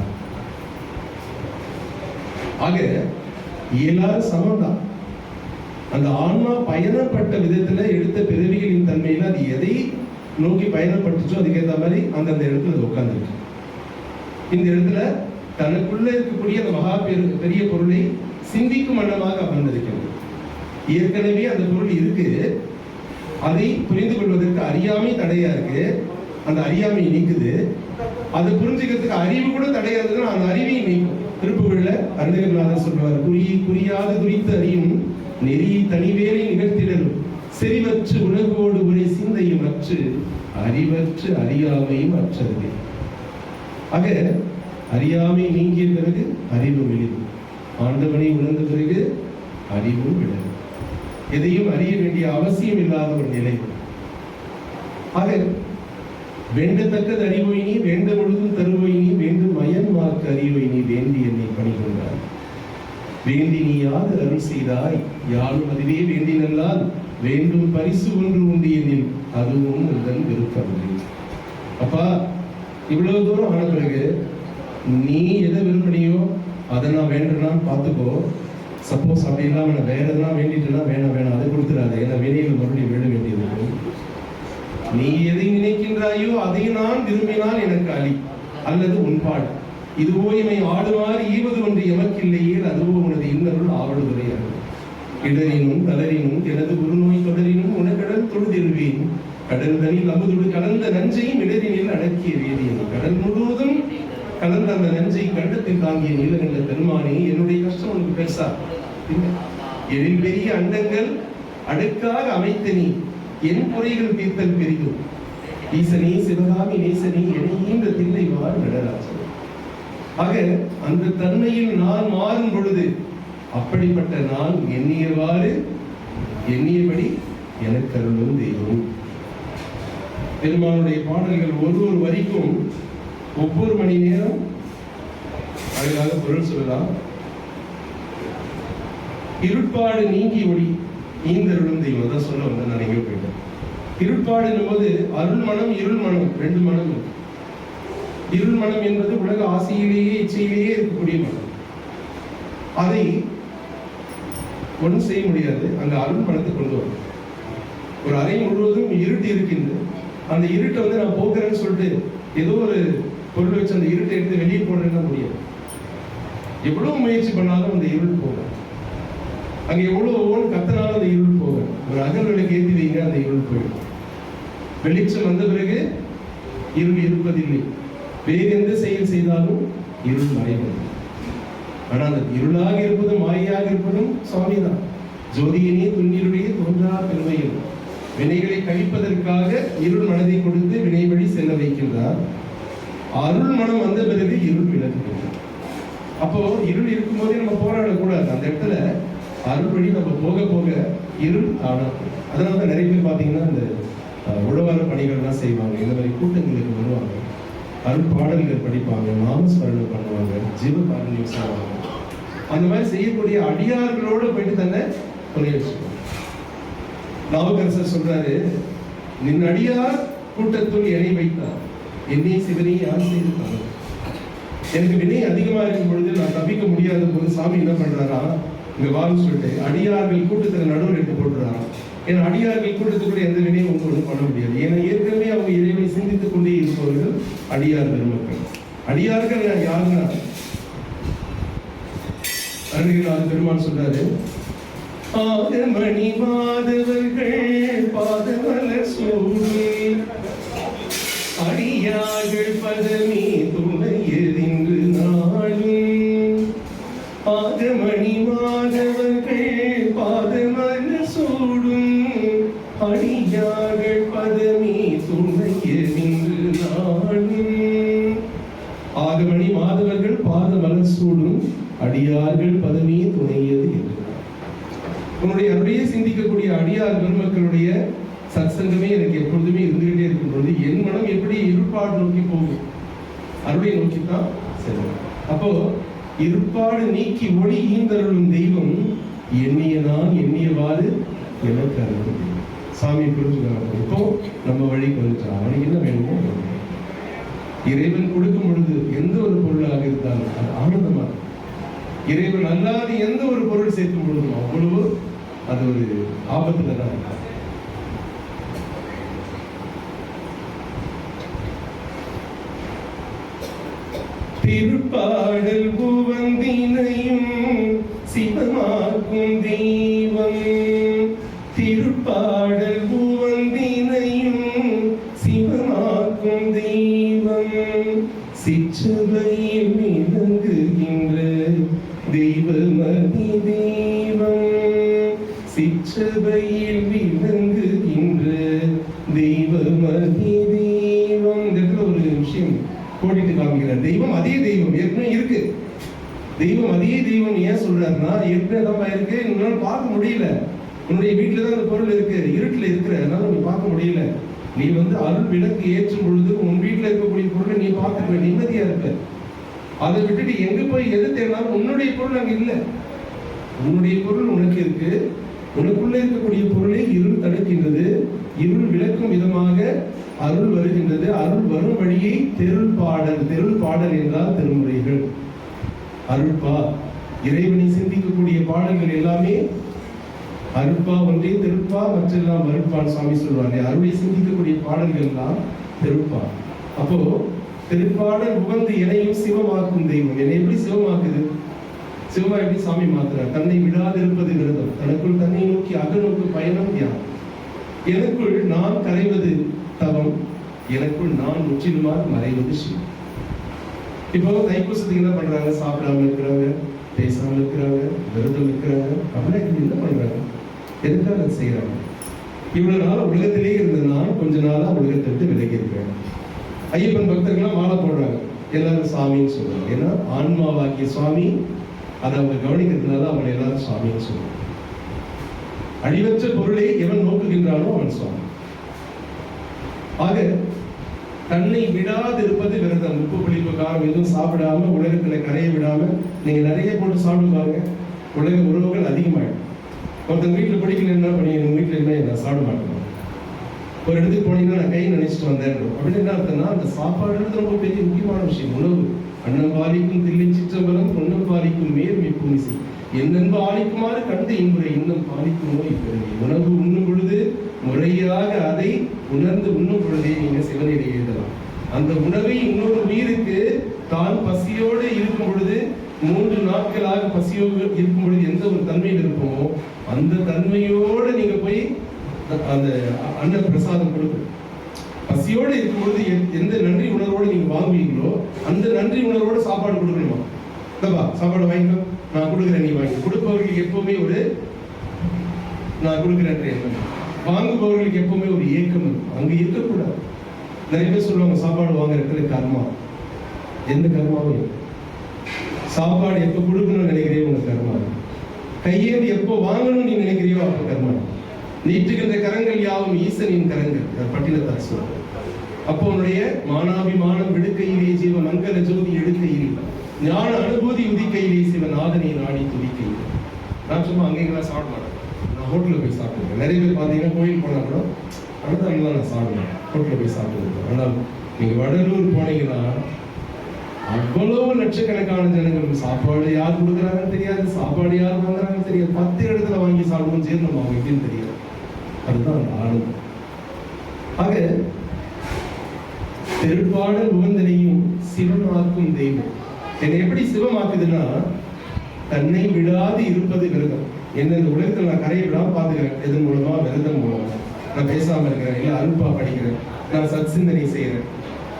ஆக எல்லாரும் சமம்தான். அந்த ஆன்மா பயணப்பட்ட விதத்துல எடுத்த பிறவிகளின் தன்மையில அது எதை நோக்கி பயணப்பட்டுச்சோ அதுக்கேற்ற மாதிரி அந்தந்த இடத்துல அது உட்கார்ந்துருக்கு. இந்த இடத்துல தனக்குள்ள இருக்கக்கூடிய அந்த மகா பெரிய பொருளை சிந்திக்கும் வண்ணமாக அமர்ந்திருக்கிறது. ஏற்கனவே அந்த பொருள் இருக்கு, அதை புரிந்து கொள்வதற்கு அறியாமை தடையா இருக்கு, அந்த அறியாமை நீக்குது. அதை புரிஞ்சுக்கிறதுக்கு அறிவு கூட தடையா இருக்குன்னா அந்த அறிவையும் நீக்கும். திருப்புகழ்ல அருணகிரிநாதர் சொல்றாரு, குறியாது குறித்து அறியும் நெறி தனிவேலை நிகழ்த்திடலும் செறிவற்று உலகோடு உரை சிந்தையும் அற்று அறிவற்று அறியாமையும் அற்றது. ஆக அறியாமை நீங்கிய பிறகு அறிவு விழுது, ஆண்டவனை உணர்ந்த பிறகு அறிவும் விழுது. எதையும் அறிய வேண்டிய அவசியம் இல்லாத ஒரு நிலை. ஆக வேண்டத்தக்கது அறிவோய் நீ வேண்ட முழுதும் தருவோய் நீ வேண்டும் மயன்மார்க்கு அறிவோய் நீ வேண்டி என்னை பணிகொண்டாய். வேண்டி நீ யாது அருள் செய்தாய் யாரும் அதுவே வேண்டினல்லால் வேண்டும் பரிசு ஒன்று உண்டு எனில் அதுவும் உங்கள் விருப்பம். அப்பா இவ்வளவு தூரம் ஆன பிறகு நீ எதை விரும்பினியோ அதை நான் வேண்டுனான்னு பார்த்துக்கோ. சப்போஸ் அப்படி இல்லாம நான் வேற எதனா வேண்டிட்டுனா வேணாம் அதை கொடுத்துடாது. ஏன்னா வேலையில் மறுபடியும் விழ வேண்டியது. நீ எதை நினைக்கின்றாயோ அதை நான் விரும்பினால் எனக்கு அழி அல்லது உன்பாடு. இதுவோ இமை ஆடுமாறு ஈவது ஒன்று எமக்கில்லையே அதுவோ உனது இன்னருள் ஆவடுதுறையாக. இடரினும் தளரினும் எனது குருநோய் தொடரினும் உனக்கடல் தொழுதிருவேன். கடல் தனில் அமுதுடு கலந்த நஞ்சையும் இடரினில் அடக்கிய வேதியன். கடல் முழுவதும் கலந்த அந்த நஞ்சை கண்டத்தில் தாங்கிய நீலகண்ட பெருமானே, என்னுடைய கஷ்டம் உனக்கு பெருசா? எழில் பெரிய அண்டங்கள் அடுக்காக அமைத்த நீ என் குறைகள் தீர்த்தல் பெரிதும். ஈசனே சிவகாமி நேசனே என தில்லை மாறு நடராஜன். ஆக அந்த தன்மையில் நான் மாறும் பொழுது அப்படிப்பட்ட நான் எண்ணியவாறு எண்ணியபடி எனக்கு அருளும் தெய்வம். பெருமானுடைய பாடல்கள் ஒரு வரிக்கும் ஒவ்வொரு மணி நேரம் அழகாக பொருள் சொல்லலாம். இருட்பாடு நீங்கி ஒளி ஈந்தருளும் தெய்வம் தான் சொல்ல வந்து நான் எங்கே போயிட்டேன். இருட்பாடு போது அருள் மனம் இருள் மனம் ரெண்டு மனம் இருக்கு. இருள் மனம் என்பது உலக ஆசையிலேயே இச்சையிலேயே இருக்கக்கூடிய மனம். அதை ஒன்றும் செய்ய முடியாது. அங்க அருள் மனத்தை கொண்டு வரும். ஒரு அறை முழுவதும் இருட்டு இருக்கின்றது. அந்த இருட்டை வந்து நான் போக்குறேன்னு சொல்லிட்டு ஏதோ ஒரு பொருள் வச்சு அந்த இருட்டை எடுத்து வெளியே போடுறேன்னா முடியாது. எவ்வளவு முயற்சி பண்ணாலும் அந்த இருள் போக, அங்க எவ்வளவு கத்தனாலும் அந்த இருள் போக. ஒரு அகல் விளக்கு ஏற்றி வைங்க, அந்த இருள் போயிடும். வெளிச்சம் வந்த பிறகு இருள் இருப்பதில்லை. வேறு எந்த செயல் செய்தாலும் இருள் மறைவது. ஆனா அந்த இருளாக இருப்பதும் மாயாக இருப்பதும் சுவாமி தான். ஜோதியினே துன்னிருடைய தோன்றா பெருமையில் வினைகளை கழிப்பதற்காக இருள் மனதை கொடுத்து வினை வழி செல்ல வைக்கின்றார். அருள் மனம் வந்த பிறகு இருள் விலகுகின்றார். அப்போ இருள் இருக்கும் போதே நம்ம போராடக்கூடாது. அந்த இடத்துல அருள் வழி நம்ம போக போக இருள் தானா. அதனால நிறைய பேர் பார்த்தீங்கன்னா இந்த உழவார பணிகள்லாம் செய்வாங்க. இந்த மாதிரி கூட்டங்களுக்கு வருவாங்க, அருள் பாடல்கள் படிப்பாங்க, நாமஸ்மரணம் பண்ணுவாங்க, ஜீவ காரணம் செய்வாங்க. அந்த மாதிரி செய்யக்கூடிய அடியார்களோடு போயிட்டு தன்னை புரிய வச்சுக்கணும். நாவுக்கரசர் சொல்றாரு, நின் அடியார் கூட்டத்துள் என்னை வைத்தார், என்னை சிவனை யார் செய்திருக்காங்க. எனக்கு வினை அதிகமா இருக்கும் பொழுது நான் தப்பிக்க முடியாத போது சாமி என்ன பண்றாரா, இங்க வான்னு சொல்லிட்டு அடியார்கள் கூட்டத்தில் நடுவில் எடுத்து போட்டுறாராம். ஏன்னா அடியார்கள் கூட்டத்துக்குள்ள எந்த வினையும் ஒன்று பண்ண முடியாது. ஏன்னா ஏற்கனவே அவங்க இறைவனை சிந்தித்துக் கொண்டே இருப்பவர்கள் அடியார் பெருமக்கள். அடியார்கள் யாருன்னா அருணகிரிநாத பெருமான் சொல்றாரு, ஆதமணி மாதவர்கள் பாதமலர் சூடி அடியார்கள் பதமே துணையென்று நாளும். ஆதமணி மாதவர்கள் பாதமலர் சூடும் அடியார்கள் பதமே துணையென்று நாளும். ஆகமணி மாதவர்கள் பாதமலர் சூடும் அடியார்கள் பதமே துணையது என்று. உன்னுடைய அருளையே சிந்திக்கக்கூடிய அடியார் பெருமக்களுடைய சத்சங்கமே எனக்கு எப்பொழுதுமே இருந்துகிட்டே இருக்கும் பொழுது என் மனம் எப்படி இருப்பாடு நோக்கி போகும், அருளை நோக்கித்தான் செல்லும். அப்போ இருப்பாடு நீக்கி ஒளி ஈந்தருளும் தெய்வம் எண்ணிய நான் எண்ணியவாறு எனக்கு அருள். சாமி புரிஞ்சுக்கிறாங்க. இப்போ நம்ம வழிக்கு வந்துட்டா அவனுக்கு என்ன வேணுமோ இறைவன் கொடுக்கும் பொழுது எந்த ஒரு பொருளாக இருந்தாலும் அது ஆனந்தமா இருக்கும். இறைவன் அல்லாத எந்த ஒரு பொருள் சேர்க்கும் பொழுதும் அவ்வளவு அது ஒரு ஆபத்துல தான் இருக்கும். திருப்பாடல் பூவந்தினையும் சிவமாக்கும் தெய்வம். திருப்பாடல் பூவந்தினையும் சிவமாக்கும் தெய்வம். சிற்றவையில் விளங்குகின்ற தெய்வமதி தெய்வம். சிற்றவையில் விளங்குகின்ற தெய்வமதி தெய்வம். இந்த இடத்துல ஒரு விஷயம் கோடிட்டு காமிக்கிறார். தெய்வம் அதே தெய்வம் ஏற்கனவே இருக்கு. தெய்வம் அதே தெய்வம் ஏன் சொல்றாருன்னா, ஏற்கனவே இருக்கு, உன்னால பார்க்க முடியல. உன்னுடைய வீட்டுல தான் அந்த பொருள் இருக்கு, இருட்டுல இருக்கிற, அதனால நீ பார்க்க முடியல. நீ வந்து அருள் விளக்கு ஏற்றும் பொழுது உன் வீட்டுல இருக்கக்கூடிய பொருளை நீ பார்த்துக்க, நிம்மதியா இருக்க. அதை விட்டுட்டு எங்க போய் எது தேடினாலும் உன்னுடைய பொருள் அங்க இல்லை. உன்னுடைய பொருள் உனக்கு இருக்கு. உனக்குள்ள இருக்கக்கூடிய பொருளை இருள் தடுக்கின்றது. இருள் விளக்கும் விதமாக அருள் வருகின்றது. அருள் வரும் வழியை தெருள் பாடல். தெருள் பாடல் என்றால் திருமுறைகள். அருள்பா, இறைவனை சிந்திக்கக்கூடிய பாடல்கள் எல்லாமே அருள்பா ஒன்றே திருப்பா, மற்றெல்லாம் அருள்பான் சுவாமி சொல்வாங்க. அருளை சிந்திக்கக்கூடிய பாடல்கள் எல்லாம் திருப்பா. அப்போ திருப்பாடல் உகந்து என்னையும் சிவமாக்கும் தெய்வம். என்னை எப்படி சிவமாக்குது? சிவமா எப்படி சாமி மாத்துறார்? தன்னை விடாது இருப்பது விரதம். தனக்குள் தன்னை நோக்கி அகநோக்கு பயணம் தியானம். எனக்குள் நான் கரைவது தவம், எனக்குள் நான் முற்றிலுமாக மறைவது சிவம். இப்போ தைப்பூசத்துக்கு என்ன பண்றாங்க? சாப்பிடாம இருக்கிறாங்க, பேசாம இருக்கிறாங்க, விரதம் இருக்கிறாங்க. அப்படின்னா இப்படி என்ன பண்றாங்க? எதுக்காக அதை செய்யறாங்க? இவ்வளவு நாள் உலகத்திலே இருந்த நான் கொஞ்ச நாளா உலகத்தை விட்டு விலகி இருக்கிறேன். ஐயப்பன் பக்தர்கள்லாம் மாலை போடுறாங்க, எல்லாரும் சாமின்னு சொல்றாங்க. ஏன்னா ஆன்மாவாக்கிய சுவாமி அதை அவங்க கவனிக்கிறதுனால அவங்க எல்லாரும் சுவாமின்னு சொல்றாங்க. அழிவற்ற பொருளை எவன் நோக்குகின்றானோ அவன் சுவாமி. ஆக தன்னை விடாதிருப்பது விரதம். உப்பு புளிப்பு காரம் எதுவும் சாப்பிடாம உலகத்துல கரைய விடாம நீங்க நிறைய போட்டு சாப்பிடுவாங்க, உலக உறவுகள் அதிகமாயிடும். ஒருத்தங்க வீட்டுல பிடிக்கல என்ன பண்ணி எங்க வீட்டுல என்ன நான் சாப்பிட மாட்டேன், ஒரு இடத்துக்கு போனீங்கன்னா நான் கை நினைச்சிட்டு வந்தேன் அப்படின்னு என்ன அர்த்தம்னா அந்த சாப்பாடுன்றது ரொம்ப பெரிய முக்கியமான விஷயம். உணவு அன்னம் பாலிக்கும் தில்லை சிற்றம்பலம் பொன்னம் பாலிக்கும் மேல் மிப்புமிசை என்னென்பு ஆலிக்குமாறு கண்டு இன்புரை இன்னும் பாலிக்குமோ இப்பெருமை. உணவு உண்ணும் பொழுது முறையாக அதை உணர்ந்து உண்ணும் பொழுதே நீங்க சிவனிலே எழுதலாம். அந்த உணவை இன்னொரு உயிருக்கு தான் பசியோடு இருக்கும் பொழுது 3 நாட்களாக பசியோடு இருக்கும் பொழுது எந்த ஒரு தன்மையில் இருப்போமோ அந்த தன்மையோடு நீங்க போய் அந்த அன்ன பிரசாதம் கொடுக்கணும். பசியோடு இருக்கும் பொழுது எந்த நன்றி உணர்வோடு நீங்க வாங்குவீங்களோ அந்த நன்றி உணர்வோடு சாப்பாடு கொடுக்கணுமா? இல்லப்பா சாப்பாடு வாங்கிக்கோ, நான் கொடுக்குறேன், நீ வாங்கி. கொடுப்பவர்களுக்கு எப்பவுமே ஒரு நான் கொடுக்குறேன், வாங்குபவர்களுக்கு எப்பவுமே ஒரு ஏக்கம் இருக்கும். அங்க இருக்கக்கூடாது. நிறைய பேர் சொல்லுவாங்க சாப்பாடு வாங்குறதுல கர்மா. எந்த கர்மாவும் இல்லை. சாப்பாடு எப்ப கொடுக்கணும்னு நினைக்கிறியோ உங்க கர்மா. கையேந்தி எப்போ வாங்கணும்னு நீ நினைக்கிறியோ அப்ப கர்மா. நீட்டுகின்ற கரங்கள் யாவும் ஈசனின் கரங்கள் பட்டினத்தார் சொல்ற. அப்போ உன்னுடைய மானாபிமானம் விடுக்கையிலே ஜீவ மங்கள ஜோதி எடுக்கையில் ஞான அனுபூதி உதிக்கையிலே சிவநாதனை நாடி துதிக்கையில். நான் சும்மா அங்கெல்லாம் சாப்பிட மாட்டேன், நான் ஹோட்டலில் போய் சாப்பிடுவேன். நிறைய பேர் பார்த்தீங்கன்னா கோயில் போனால் கூட அடுத்தவங்களாம் நான் சாப்பிடுவேன், ஹோட்டலில் போய் சாப்பிடுவேன். ஆனால் நீங்கள் வடலூர் போனீங்கன்னா அவ்வளவு லட்சக்கணக்கான ஜனங்கள் சாப்பாடு யார் கொடுக்குறாங்கன்னு தெரியாது, சாப்பாடு யார் வாங்குறாங்கன்னு தெரியாது. 10 இடத்துல வாங்கி சாப்பிடுவோம், ஜீரணம் ஆகும் எப்படின்னு தெரியாது. அதுதான் அந்த ஆனந்தம். ஆக பெரும்பாடல் உகந்தனையும் சிவமாக்கும் தெய்வம். என்னை எப்படி சிவமாக்குதுன்னா தன்னை விடாது இருப்பது விரதம். என்ன இந்த உலகத்தில் நான் கரையை விடாம பாத்துக்கிறேன். எதன் மூலமா? விரதம் மூலமா. நான் பேசாம இருக்கிறேன், இல்ல அல்பா படிக்கிறேன், நான் சத் சிந்தனை செய்யறேன்,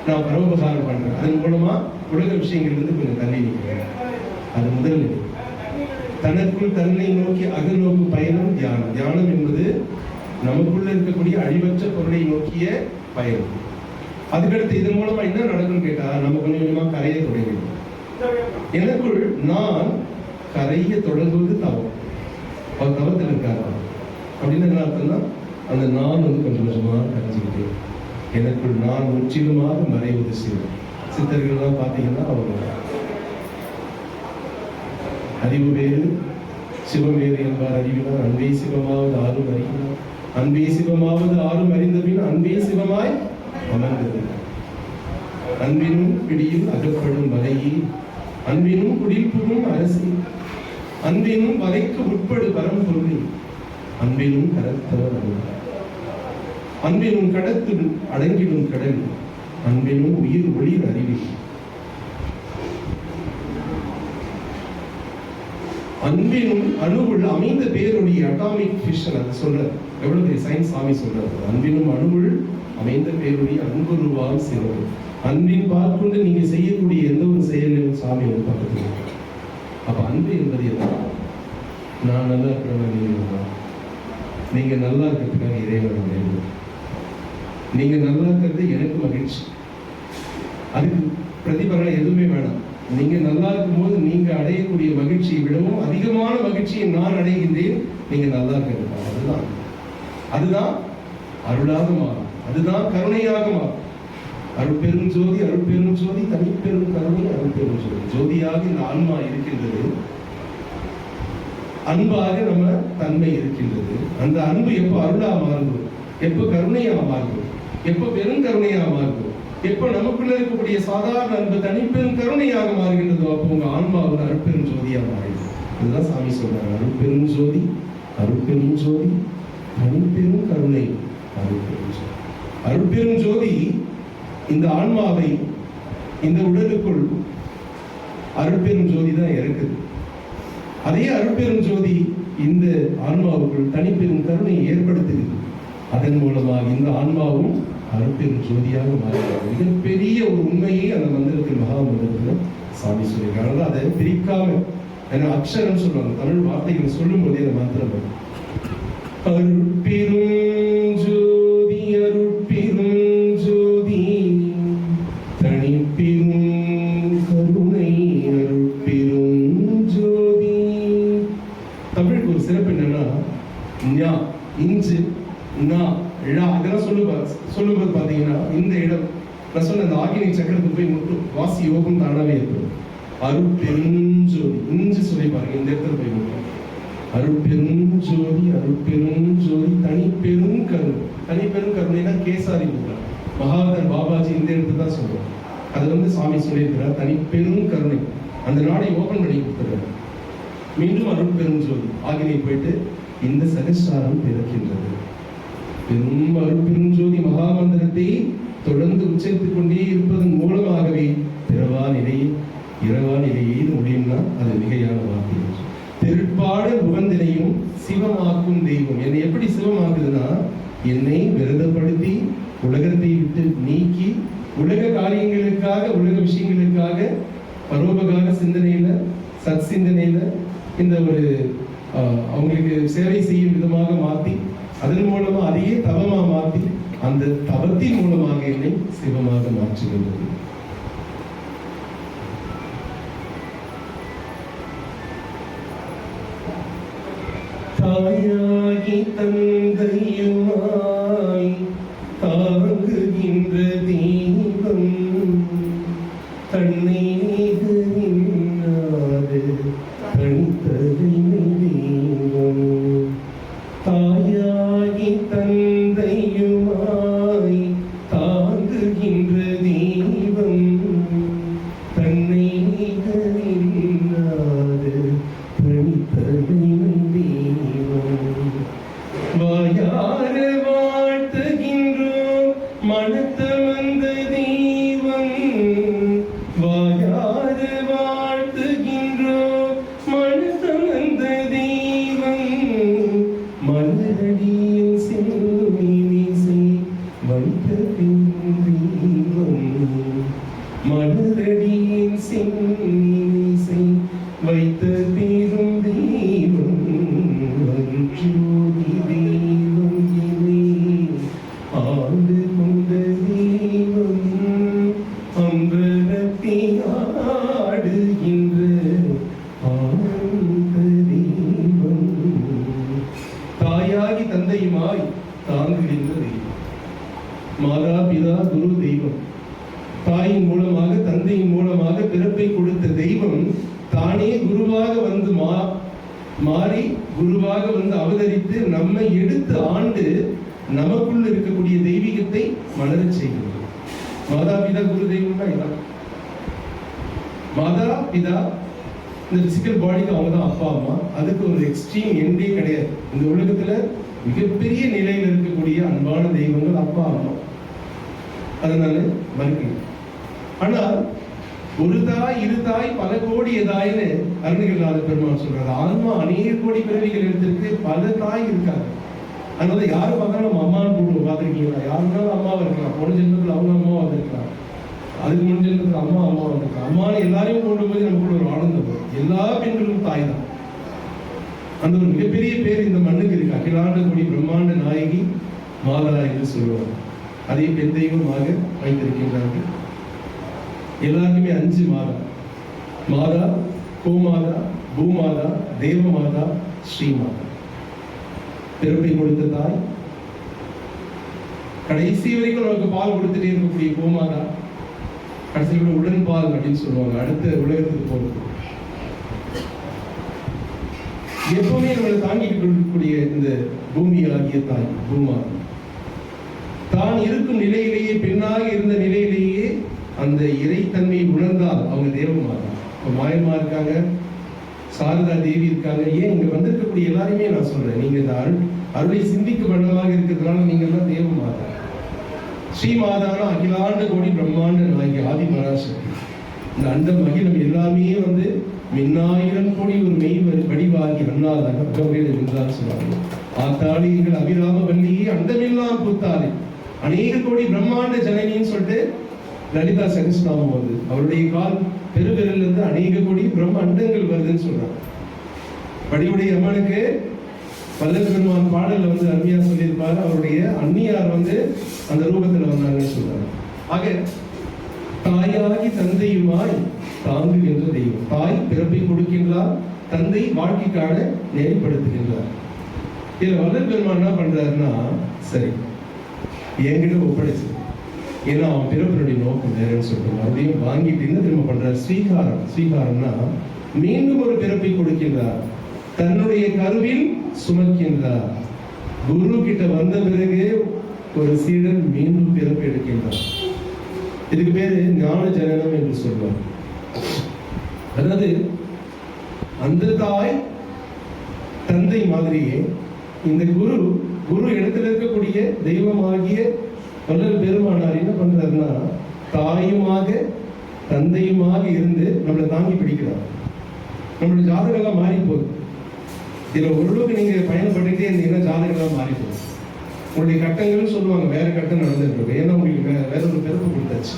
நான் பரோபகாரம் பண்றேன். அதன் மூலமா உலக விஷயங்கள் இருந்து கொஞ்சம் தள்ளி நிற்கிறேன். அது முதல் நிலை. தனக்குள் தன்னை நோக்கி அகநோக்கு பயணம் தியானம். தியானம் என்பது நமக்குள்ள இருக்கக்கூடிய அழிவற்ற பொருளை நோக்கிய பயணம். அதுக்கடுத்து இதன் மூலமா என்ன நடக்கும்னு கேட்டா நம்ம கொஞ்சம் கொஞ்சமா கரைய தொடங்கிடும். எனக்குள் நான் கரைய தொடங்குவது தவம். அவர் தவத்தில் இருக்காரு அப்படின்னு என்ன அர்த்தம்னா அந்த நான் வந்து கொஞ்சம் கொஞ்சமா கரைஞ்சுக்கிட்டு எனக்குள் நான் முற்றிலுமாக மறைவது சிவம். சித்தர்கள்லாம் பார்த்தீங்கன்னா அவங்க அறிவு வேறு சிவம் வேறு என்பார் அறிவினார். அன்பே சிவமாவது ஆறும் அறிவினார், அன்பே சிவமாவது ஆறும் அறிந்த பின் அன்பே சிவமாய் அமர்ந்தது. அன்பினும் பிடியும் அகப்படும் வலையே, அன்பினும் குடிப்புகும் அரசி, அன்பினும் வலைக்கு உட்படு பரம்பொருளை, அன்பினும் கரத்தவர் அன்பு, அன்பினும் கடத்து அடங்கிடும் கடல், அன்பினும் உயிர் ஒளிர் அறிவி, அன்பினும் அணுவுள் அமைந்த பேரொழி அட்டாமிக் ஃபிஷன். அது சொல்ற எவ்வளவு பெரிய சயின்ஸ் சாமி சொல்றாரு. அன்பினும் அணுவுள் அமைந்த பேரொழி அன்புருவால் சிறப்பு. அன்பின் பார்க்கொண்டு நீங்க செய்யக்கூடிய எந்த ஒரு செயலையும் சாமி வந்து பக்கத்துல. அப்ப அன்பு என்பது என்ன? நான் நல்லா இருக்கிறேன், நீங்க நல்லா இருக்கிறதுக்காக இறைவன் வேண்டும். நீங்க நல்லா இருக்கிறது எனக்கு மகிழ்ச்சி. அதுக்கு பிரதிபலனை எதுவுமே வேணாம். நீங்க நல்லா இருக்கும் போது நீங்க அடையக்கூடிய மகிழ்ச்சியை விடவும் அதிகமான மகிழ்ச்சியை நான் அடைகின்றேன் நீங்க நல்லா இருக்கிறது. அதுதான் அதுதான் அருளாக மாறும், அதுதான் கருணையாக மாறும். அருட்பெரும் ஜோதி, அருட்பெரும் ஜோதி, தனிப்பெரும் கருணை, அருட்பெரும் ஜோதி. ஜோதியாக இந்த ஆன்மா இருக்கின்றது, அன்பாக நம்ம தன்மை இருக்கின்றது. அந்த அன்பு எப்போ அருளா மாறும், எப்போ கருணையா மாறும், எப்போ பெரும் கருணையா மாறும், எப்போ நமக்குள்ள இருக்கக்கூடிய சாதாரண அன்பு தனிப்பெரும் கருணையாக மாறுகின்றதோ அப்போ உங்க ஆன்மா ஒரு அருட்பெரும் ஜோதியா மாறிடுது. இதுதான் சாமி சொல்றாங்க. அருட்பெரும் ஜோதி, அருட்பெரும் ஜோதி, தனிப்பெரும் கருணை, அருட்பெரும் ஜோதி. அருட்பெரும் ஜோதி இந்த ஆன்மாவை இந்த உடலுக்குள் அருட்பெரும் ஜோதி தான் இருக்குது. அதே அருட்பெரும் ஜோதி இந்த ஆன்மாவுக்குள் தனிப்பெரும் கருணையை ஏற்படுத்துகிறது. அதன் மூலமாக இந்த ஆன்மாவும் அருட்பெரும் ஜோதியாக மாறுகிறது. மிகப்பெரிய ஒரு உண்மையை அந்த மந்திரத்தில் மகா மந்திரத்தில் சாமி சொல்லியிருக்காங்க. அதை பிரிக்காம, ஏன்னா அக்ஷரம் சொல்லுவாங்க, தமிழ் வார்த்தைகளை சொல்லும் போதே அந்த மந்திரம் அருட்பெரும் ஜோதி, அருட்பெரும் ஜோதி, தனிப்பெரும் கருணை, அருட்பெரும் ஜோதி. தமிழுக்கு ஒரு சிறப்பு என்னன்னா ஞா நான் சொன்ன அந்த ஆகினை சக்கரத்துக்கு போய் முட்டும், வாசி யோகம் தானாவே ஏற்படும். அருட்பெருஞ்சோதி இன்று சொல்லி பாருங்க, இந்த இடத்துல போய் முட்டும். அருட்பெருஞ்சோதி அருட்பெருஞ்சோதி தனிப்பெரும் கருணை. தனிப்பெரும் கருணைனா கேசாரி முத்ரா. மகாதர் பாபாஜி இந்த இடத்துல தான் சொல்றோம். அது சுவாமி சொல்லியிருக்கிறார், தனிப்பெரும் கருணை. அந்த நாடை ஓபன் பண்ணி கொடுத்துறாரு. மீண்டும் அருட்பெருஞ்சோதி ஆகினை போயிட்டு இந்த சகஸ்ராரம் பிறக்கின்றது. பெரும் அருட்பெருஞ்சோதி மகாமந்திரத்தை தொடர்ந்து உச்சரித்துக் கொண்டே இருப்பதன் மூலமாகவே பிறவா நிலையை இரவா நிலையை முடியும்னா அது மிகையான வார்த்தை. திருப்பாடு புகந்தினையும் சிவமாக்கும் தெய்வம். என்னை எப்படி சிவமாக்குதுன்னா, என்னை விரதப்படுத்தி உலகத்தை விட்டு நீக்கி உலக காரியங்களுக்காக உலக விஷயங்களுக்காக பரோபகார சிந்தனையில சத் சிந்தனையில இந்த ஒரு அவங்களுக்கு சேவை செய்யும் விதமாக மாற்றி அதன் மூலமா அதையே தவமா மாற்றி அந்த தவத்தின் மூலமாக என்னை சிவமாக மாற்றுகின்றது. தாயாகி தந்தையுமாய் தாங்குகின்ற தெய்வம் தன்னை நீகுகின்றாது தனித்தறிமை தெய்வம். தாயாகி தந்தையுமாய் தாங்குகின்ற தெய்வம் தன்னை நீகுகின்றாது தனித்தறிமை தெய்வம். வாயார வாழ்த்துகின்றோம் மனத்தமந்த தெய்வம். வாயார வாழ்த்துகின்றோம் மனத்தமந்த தெய்வம். மலரடியின் செல்விசை வைத்த தெய்வம். மலரடியின் செல்விசை வைத்த பெரும் தெய்வம். ஜோதி தெய்வம் இனி ஆண்டு கொண்ட தெய்வம். அம்பலத்தை ஆடுகின்ற ஆனந்த தெய்வம். தாயாகி தந்தையுமாய் தாங்குகின்ற தெய்வம். மாதா பிதா குரு தெய்வம். தாயின் மூலமாக தந்தையின் மூலமாக பிறப்பை கொடுத்த தெய்வம் தானே குருவாக வந்து மாறி குருவாக வந்து அவதரித்து நம்மை எடுத்து ஆண்டு நமக்குள்ள இருக்கக்கூடிய தெய்வீகத்தை மலரச் செய்கிறது. மாதா பிதா குரு தெய்வம்னா இதான். மாதா பிதா இந்த பிசிக்கல் பாடிக்கு அவங்க தான் அப்பா அம்மா. அதுக்கு ஒரு எக்ஸ்ட்ரீம் எண்டே கிடையாது. இந்த உலகத்துல மிகப்பெரிய நிலையில் இருக்கக்கூடிய அன்பான தெய்வங்கள் அப்பா அம்மா. அதனால மறுக்கல. ஆனால் ஒரு தாய் இரு தாய் பல கோடி தாய்னு அருணகிரிநாத பெருமான் சொல்றாரு. ஆன்மா அநேக கோடி பிறவிகள் எடுத்திருக்கு, பல தாய் இருக்காங்க. அதனால யாரு பார்த்தாலும் நம்ம அம்மான்னு கூப்பிடுவோம். பார்த்துருக்கீங்களா? யாருனாலும் அம்மாவா இருக்கலாம். போன ஜென்மத்தில் அவங்க அம்மாவா இருக்கலாம், அதுக்கு முன் ஜென்மத்தில் அம்மாவா இருக்கலாம். அம்மான்னு எல்லாரையும் கொண்டு போய் நமக்குள்ள ஒரு ஆனந்தம் வரும். எல்லா பெண்களும் தாய் தான். அந்த ஒரு மிகப்பெரிய பேர் இந்த மண்ணுக்கு இருக்கு. அகிலாண்ட கோடி பிரம்மாண்ட நாயகி மாதா என்று சொல்லுவாங்க. அதே பெண் தெய்வமாக வைத்திருக்கின்றார்கள். எல்லாருக்குமே 5 மாதா. மாதா, கோமாதா, பூமாதா, தேவமாதா, ஸ்ரீமாதா. பிறப்பை கொடுத்த தாய், கடைசி வரைக்கும் நமக்கு பால் கொடுத்துட்டே இருக்கக்கூடிய கோமாதா, கடைசியில் உடன் பால் அப்படின்னு சொல்லுவாங்க. அடுத்த உலகத்துக்கு போறது எப்பவுமே நம்மளை தாங்கிட்டு இருக்கக்கூடிய இந்த பூமி ஆகிய தாய் பூமாதா. தான் இருக்கும் நிலையிலேயே, பெண்ணாக இருந்த நிலையிலேயே அந்த இறைத்தன்மையை உணர்ந்தால் அவங்க தேவமாதா. இப்போ மாயமா இருக்காங்க, சாரதா தேவி இருக்காங்க. ஏன் இங்க வந்திருக்கக்கூடிய எல்லாருமே நான் சொல்றேன், நீங்க இந்த அருளை சிந்திக்க வண்ணமாக இருக்கிறதுனால நீங்க எல்லாம் தேவமாதா. ஸ்ரீமாதானா அகிலாண்ட கோடி பிரம்மாண்ட நாயகி ஆதி பராசக்தி. இந்த அண்ட மகிழம் எல்லாமே மின்னாயிரம் கோடி ஒரு மெய் வடிவாகி அண்ணாதாக என்றால் சொல்லுவாங்க. ஆத்தாளிகள் அபிராம வள்ளியே அண்டமெல்லாம் பூத்தாலே அநேக கோடி பிரம்மாண்ட ஜனனின்னு சொல்லிட்டு லலிதா சகஸ்நாமம் வருது. அவருடைய கால் பெருவிரல் இருந்து அநேக கோடி பிரம்ம அண்டங்கள் வருதுன்னு சொல்றாங்க. வடிவுடைய அம்மனுக்கு வல்லல் பெருமான் பாடல்ல அருமையா சொல்லியிருப்பாரு. அவருடைய அன்னியார் அந்த ரூபத்துல வந்தாங்கன்னு சொல்றாங்க. ஆக தாயாகி தந்தையுமாய் தாங்குகின்ற தெய்வம். தாய் பிறப்பை கொடுக்கின்றார், தந்தை வாழ்க்கைக்கான நெறிப்படுத்துகின்றார். இதுல வல்லல் பெருமான் என்ன பண்றாருன்னா, சரி என்கிட்ட ஒப்படைச்சு ஏன்னா அவன் பிறப்பினுடைய நோக்கம் வேறன்னு சொல்லிட்டு மறுபடியும் வாங்கிட்டு என்ன திரும்ப பண்றார்? ஸ்வீகாரம்னா மீண்டும் ஒரு பிறப்பை கொடுக்கின்றார், தன்னுடைய கருவில் சுமக்கின்றார். குரு கிட்ட வந்த பிறகு ஒரு சீடன் மீண்டும் பிறப்பு எடுக்கின்றார். இதுக்கு பேரு ஞான ஜனனம் என்று சொல்வார். அதாவது அந்த தாய் தந்தை மாதிரியே இந்த குரு இடத்துல இருக்கக்கூடிய தெய்வமாகிய வள்ளல் பெருமானார் என்ன பண்றாருன்னா, தாயுமாக தந்தையுமாக இருந்து நம்மளை தாங்கி பிடிக்கிறார். நம்மளுடைய ஜாதகம்லாம் மாறி போகுது. இதுல ஓரளவுக்கு நீங்க பயணப்பட்டுட்டே இருந்தீங்கன்னா ஜாதகம்லாம் மாறி போகுது. உங்களுடைய கட்டங்கள்னு சொல்லுவாங்க, வேற கட்டம் நடந்துட்டு இருக்கு. ஏன்னா உங்களுக்கு வேற ஒரு பிறப்பு கொடுத்தாச்சு.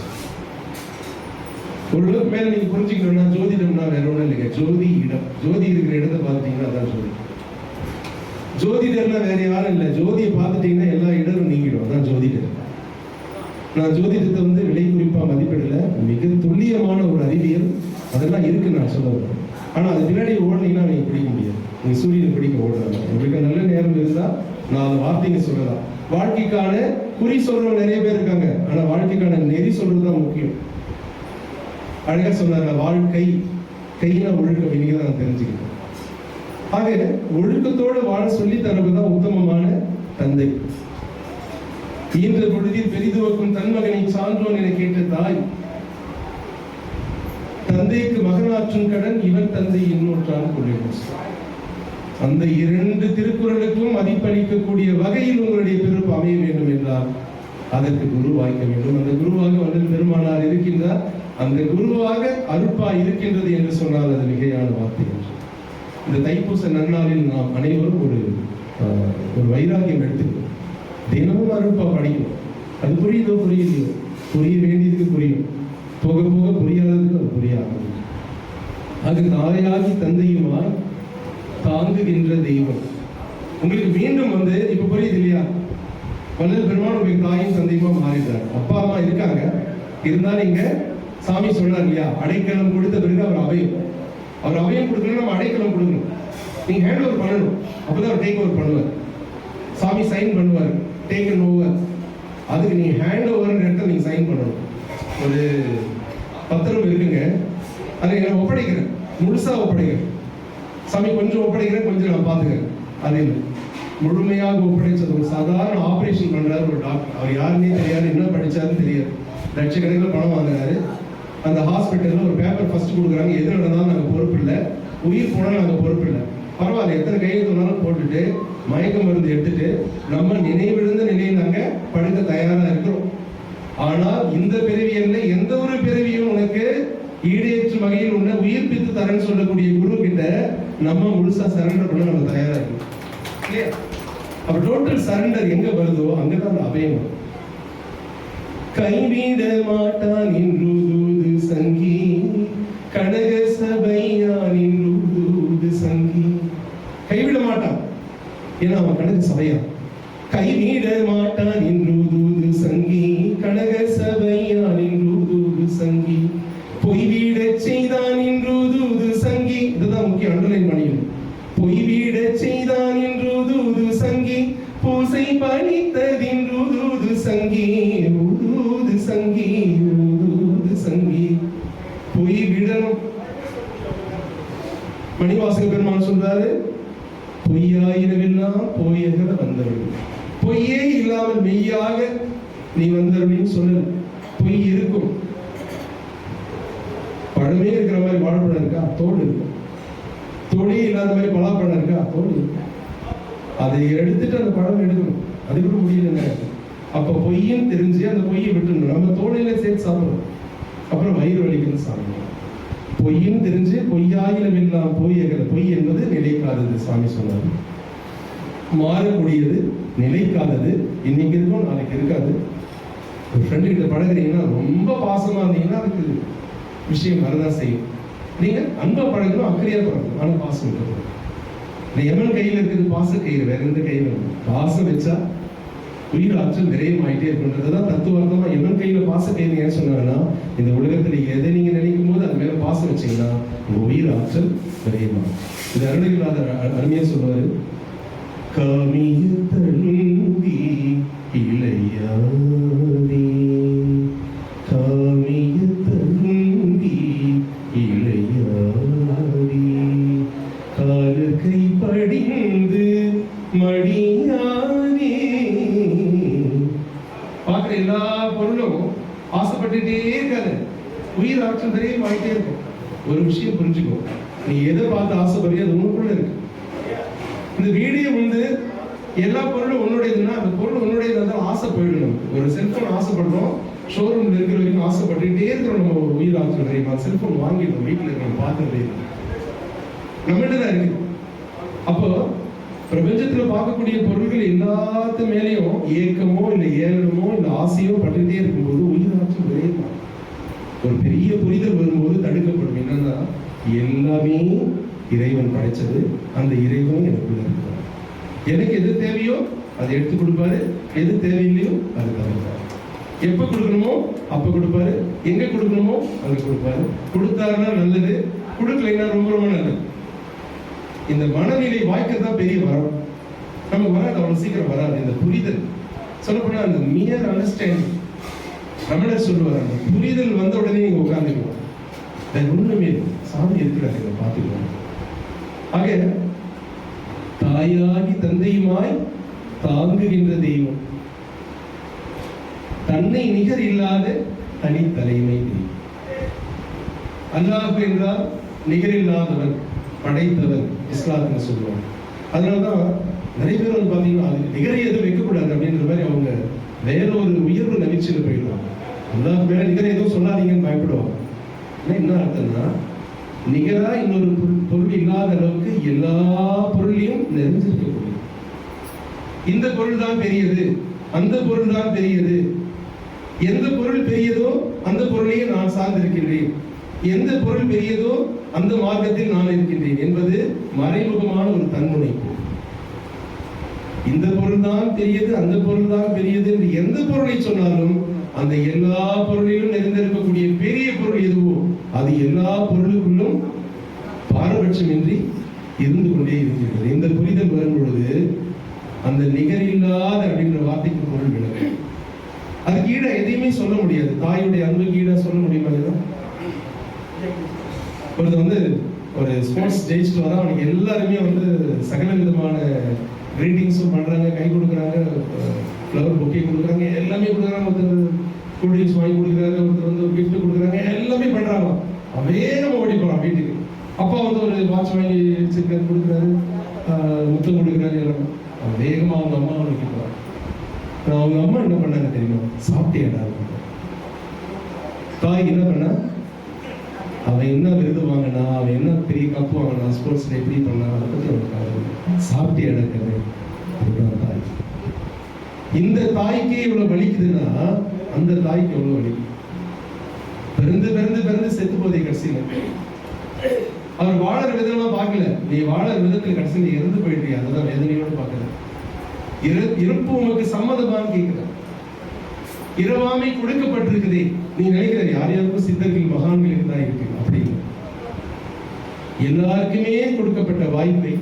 ஓரளவுக்கு மேல நீங்க புரிஞ்சுக்கணும்னா ஜோதிடம்னா வேற ஒன்றும் இல்லைங்க, ஜோதி இடம். ஜோதி இருக்கிற இடத்த பார்த்துட்டீங்கன்னா அதான் ஜோதி. ஜோதிடர்னா வேற யாரும் இல்லை, ஜோதியை பார்த்துட்டீங்கன்னா எல்லா இடரும் நீங்கிடும், அதான் ஜோதிடர். நான் ஜோதிடத்தை விலை குறிப்பா மதிப்பிடல, மிக துல்லியமான ஒரு அறிவியல் அதெல்லாம் இருக்கு நான் சொல்ல வரேன். ஆனா அது பின்னாடி ஓடனீங்கன்னா நீங்க பிடிக்க முடியாது. நீங்க சூரியனை பிடிக்க ஓடுறாங்க. உங்களுக்கு நல்ல நேரம் இருந்தா 4 வார்த்தைங்க சொல்லலாம். வாழ்க்கைக்கான குறி சொல்றவங்க நிறைய பேர் இருக்காங்க, ஆனா வாழ்க்கைக்கான நெறி சொல்றதுதான் முக்கியம். அழகா சொன்னாங்க, வாழ்க்கை கையில ஒழுக்கம், இன்னைக்கு நான் தெரிஞ்சுக்கிட்டேன். ஆக ஒழுக்கத்தோடு வாழ சொல்லி தரவுதான் உத்தமமான தந்தை. ஈன்ற பொழுதில் பெரிதுவக்கும் தன் மகனை சான்றோன் என கேட்ட தாய், தந்தைக்கு மகனாற்றும் கடன் இவன் தந்தை இன்னொன்றான் கொள்ளும். அந்த 2 திருக்குறளுக்கும் மதிப்பளிக்கக்கூடிய வகையில் உங்களுடைய பிறப்பு அமைய வேண்டும் என்றால் அதற்கு குரு வாய்க்க வேண்டும். அந்த குருவாக வள்ளல் பெருமானார் இருக்கின்றார். அந்த குருவாக அருட்பா இருக்கின்றது என்று சொன்னால் அது மிகையான வார்த்தை என்று. இந்த தைப்பூச நன்னாளில் நாம் அனைவரும் ஒரு வைராக்கியம் எடுத்துக்கணும். தினமும் அருட்பா படிக்கணும். அது புரியுதோ புரியலையோ, புரிய வேண்டியதுக்கு புரியும், போக போக புரியாததுக்கு அது புரியாது. அது தாயாகி தந்தையுமாய் தாங்குகின்ற தெய்வம். உங்களுக்கு மீண்டும் இப்ப புரியுது இல்லையா? வள்ளல் பெருமான் உங்களுக்கு தாயும் தந்தையுமா மாறிட்டார். அப்பா அம்மா இருக்காங்க, இருந்தாலும் இங்க சாமி சொன்னார் இல்லையா, அடைக்கலம் கொடுத்த பிறகு அவர் அபயம் கொடுக்கணும், நம்ம அடைக்கலம் கொடுக்கணும். நீங்க ஹேண்ட் ஓவர் பண்ணணும், அப்பதான் அவர் டேக் ஓவர் பண்ணுவார். சாமி சைன் பண்ணுவார், டேக்கன் ஓவர். அதுக்கு நீங்க ஹேண்ட் ஓவர் இடத்துல நீங்க சைன் பண்ணணும். ஒரு பத்திரம் இருக்குங்க, அதை நான் ஒப்படைக்கிறேன், முழுசா ஒப்படைக்கிறேன். சாமி கொஞ்சம் ஒப்படைக்கிறேன், கொஞ்சம் நான் பாத்துக்கிறேன். அது முழுமையாக ஒப்படைச்சது. ஒரு சாதாரண ஆபரேஷன் பண்றாரு ஒரு டாக்டர், அவர் யாருன்னே தெரியாது, என்ன படிச்சாருன்னு தெரியாது, லட்சக்கணக்கில் பணம் வாங்குறாரு. அந்த ஹாஸ்பிட்டல்ல ஒரு பேப்பர் ஃபர்ஸ்ட் கொடுக்குறாங்க, எது நடந்தாலும் நாங்கள் பொறுப்பு இல்லை, உயிர் போனால் நாங்கள் பொறுப்பு இல்லை, பரவாயில்ல எத்தனை கையெழுத்து போட்டுட்டு மயக்க மருந்து எடுத்துட்டு நம்ம நினைவிழுந்த நிலையில் நாங்கள் படுக்க தயாரா இருக்கிறோம். ஆனால் இந்த பிறவியல்ல எந்த ஒரு பிறவியும் உனக்கு ஈடேற்றும் வகையில் உன்னை உயிர்ப்பித்து தரேன்னு சொல்லக்கூடிய குரு கிட்ட நம்ம முழுசா சரண்டர் பண்ண நம்ம தயாரா இருக்கோம். அப்ப டோட்டல் சரண்டர் எங்க வருதோ அங்கதான் அந்த அபயம் வரும். கைவிட மாட்டான் என்று சங்கி கடக சபையான் என்று சங்கி. கைவிட மாட்டான், ஏன்னா அவன் கடக சபையா. கைவிட மாட்டான் என்று சங்கி கடக சபையான் என்று சங்கி. பொய்விட செய்தான் என்று சங்கி. இதுதான் முக்கியம், அண்டர்லைன் பண்ணிக்கணும். பொய்விட செய்தான் என்று சங்கி பூசை பணித்ததின்று சங்கி ஊது சங்கி ஊது சங்கி. பொய் விடணும். மணிவாசக பெருமான் சொல்றாரு, பொய்யாயிரவெல்லாம் போயகர வந்தவர்கள். பொய்யே இல்லாமல் மெய்யாக நீ வந்தவர்கள் சொல்லல. பொய் இருக்கும். பழமே இருக்கிற மாதிரி வாழைப்பழம் இருக்கா? தோல் இருக்கும். தோழி இல்லாத மாதிரி பலாப்பழம் இருக்கா? தோல் இருக்கு. அதை எடுத்துட்டு அந்த பழம் எடுக்கணும், அது கூட முடியலங்க. அப்ப பொய்யும் தெரிஞ்சு அந்த பொய்யை விட்டுணும். நம்ம தோழில சேர்த்து சாப்பிடணும், அப்புறம் வயிறு வலிக்குன்னு சாப்பிடணும். பொய்யும் தெரிஞ்சு பொய்யாயிலமெல்லாம் போயகல. பொய் என்பது நிலைக்காதது. சாமி சொன்னார், மாறக்கூடியது, நிலைக்காதது. இன்னைக்கு இருக்கும், நாளைக்கு இருக்காது. ஒரு ஃப்ரெண்டு கிட்ட பழகுறீங்கன்னா ரொம்ப பாசமா இருந்தீங்கன்னா அதுக்கு விஷயம் வரதான் செய்யும். நீங்க அன்பா பழகணும், அக்கறையா பழகணும், ஆனா பாசம் இருக்கணும். இந்த எமன் கையில இருக்குது பாச கயிறு, வேற எந்த கையில பாசம் வச்சா உயிர் ஆற்றல் விரயமாயிட்டே இருக்குன்றதுதான் தத்துவார்த்தமா. எமன் கையில பாச கயிறு ஏன் சொன்னாங்கன்னா, இந்த உலகத்துல எதை நீங்க நினைக்கும் போது அது மேல பாசம் வச்சீங்கன்னா உங்க உயிர் ஆற்றல் விரயமாகும். இது அருணகிரிநாதர் அருமையா சொல்லுவாரு, காமிய தழுந்தி இளையாதே ஆசைப்பட்டுட்டே இருக்காத. உயிர் ஆற்றல் நிறைய ஆகிட்டே இருக்கும். ஒரு விஷயம் புரிஞ்சுக்கோ, நீ எதை பார்த்து ஆசைப்படுறியோ அது உனக்குள்ள இருக்கு. இந்த வீடியோ வந்து எல்லா பொருளும் உன்னுடையதுன்னா அந்த பொருள் உன்னுடையது இருந்தாலும் ஆசை போயிடணும். ஒரு செல்போன் ஆசைப்படுறோம், ஷோரூம்ல இருக்கிற வரைக்கும் ஆசைப்பட்டுட்டே இருக்கிறோம். நம்ம உயிர் ஆற்றல் நிறைய செல்போன் வாங்கிடணும், வீட்டில் இருக்கிற பார்த்துட்டே நம்மகிட்ட தான் இருக்கு. அப்போ பிரபஞ்சத்துல பார்க்கக்கூடிய பொருள்கள் எல்லாத்து மேலேயும் ஏக்கமோ இல்லை ஏளனமோ இல்லை ஆசையோ பட்டுட்டே இருக்கும்போது உயிராற்றல் விரையும். ஒரு பெரிய புரிதல் வரும்போது தடுக்கப்படும். என்னன்னா எல்லாமே இறைவன் படைச்சது, அந்த இறைவன் எனக்குள்ள இருக்கிறார். எனக்கு எது தேவையோ அதை எடுத்து கொடுப்பாரு, எது தேவையில்லையோ அது தவிர்ப்பாரு. எப்ப கொடுக்கணுமோ அப்ப கொடுப்பாரு, எங்க கொடுக்கணுமோ அங்க கொடுப்பாரு. கொடுத்தாருன்னா நல்லது, கொடுக்கலைன்னா ரொம்ப ரொம்ப நல்லது. இந்த மனநிலை வாய்க்கதான் பெரிய வரம். நமக்கு வராது, அவ்வளவு சீக்கிரம் வராது. இந்த புரிதல் சொல்லப்போனா அந்த மியர் அண்டர்ஸ்டாண்டிங், ரமணர் சொல்லுவார், அந்த புரிதல் வந்த உடனே நீங்க உட்கார்ந்துக்கணும். ஒண்ணுமே சாமி இருக்கிறாங்க பார்த்துக்கணும். ஆக தாயாகி தந்தையுமாய் தாங்குகின்ற தெய்வம், தன்னை நிகர் இல்லாத தனி தலைமை தெய்வம். அல்லாஹ் என்றால் நிகரில்லாதவன், படைத்தவன் இஸ்லாத்துல சொல்லுவாங்க. அதனாலதான் நிறைய பேர் வந்து பாத்தீங்கன்னா அதுக்கு நிகரை எதுவும் வைக்கக்கூடாது அப்படின்ற மாதிரி அவங்க வேற ஒரு உயர்வு நம்பிக்கையில போயிடுவாங்க. அல்லாஹ் மேல நிகரை எதுவும் சொல்லாதீங்கன்னு பயப்படுவாங்க. என்ன அர்த்தம்னா நிகரா இன்னொரு பொருள் இல்லாத அளவுக்கு எல்லா பொருளையும் நிறைஞ்சிருக்கக்கூடிய, இந்த பொருள் தான் பெரியது, அந்த பொருள் தான் பெரியது, எந்த பொருள் பெரியதோ அந்த பொருளையே நான் சார்ந்திருக்கின்றேன், எந்த பொருள் பெரியதோ அந்த மார்க்கத்தில் நான் இருக்கின்றேன் என்பது மறைமுகமான ஒரு தன்முனைப்பு. இந்த பொருள் தான் பெரியது, அந்த பொருள் தான் பெரியது என்று எந்த பொருளை சொன்னாலும் அந்த எல்லா பொருளிலும் நிறைந்திருக்கக்கூடிய பெரிய பொருள் எதுவோ அது எல்லா பொருளுக்குள்ளும் பாரபட்சமின்றி இருந்து கொண்டே இருக்கிறது. இந்த புரிதல் வரும் பொழுது அந்த நிகரில்லாத அப்படின்ற வார்த்தைக்கு பொருள் விளக்கு. அதுக்கு ஈடா எதையுமே சொல்ல முடியாது. தாயுடைய அன்புக்கு ஈடா சொல்ல முடியுமா? ஒருத்தர் வந்து ஒரு ஸ்போர்ட்ஸ் ஜெயிச்சுட்டு வர அவனுக்கு எல்லாருமே வந்து சகல விதமான கிரீட்டிங்ஸும் பண்றாங்க, கை கொடுக்குறாங்க, ஃப்ளவர் பொக்கே கொடுக்குறாங்க, எல்லாமே கொடுக்குறாங்க. ஒருத்தர் கூல் ட்ரிங்க்ஸ் வாங்கி கொடுக்குறாங்க, ஒருத்தர் வந்து ஒரு கிஃப்ட் கொடுக்குறாங்க, எல்லாமே பண்றாங்க. வேகமா ஓடி போறான் வீட்டுக்கு. அப்பா வந்து ஒரு வாட்ச் வாங்கி வச்சிருக்காரு, கொடுக்குறாரு, முத்தம் கொடுக்குறாரு, எல்லாம் வேகமா அவங்க அம்மா அவனுக்கு போறாங்க. அவங்க அம்மா என்ன பண்ணாங்க தெரியுமா? சாப்பிட்டேடா. தாய் என்ன பண்ணா, அவன் என்ன விருது வாங்கினா, அவன் என்ன பெரிய கப்பு வாங்கினா, ஸ்போர்ட்ஸ்ல எப்படி பண்ணா, அதை பத்தி அவனுக்கு சாப்பிட்டு எடுக்கிறது. தாய், இந்த தாய்க்கு இவ்வளவு வலிக்குதுன்னா அந்த தாய்க்கு எவ்வளவு வலிக்கும். பிறந்து பிறந்து பிறந்து செத்து போதே கடைசியில அவர் வாழற விதமா பார்க்கல, நீ வாழற விதத்துல கடைசியில் இறந்து போயிட்டு அதுதான் வேதனையோடு பார்க்கல. இறப்பு உனக்கு சம்மதமான்னு கேட்கிற, இரவாமை கொடுக்கப்பட்டிருக்குதே. நீ நினைக்கிற யார் யாருக்கும் சித்தர்கள் மகான்களுக்கு தான் இருக்கு அப்படின்னு. எல்லாருக்குமே கொடுக்கப்பட்ட வாய்ப்பை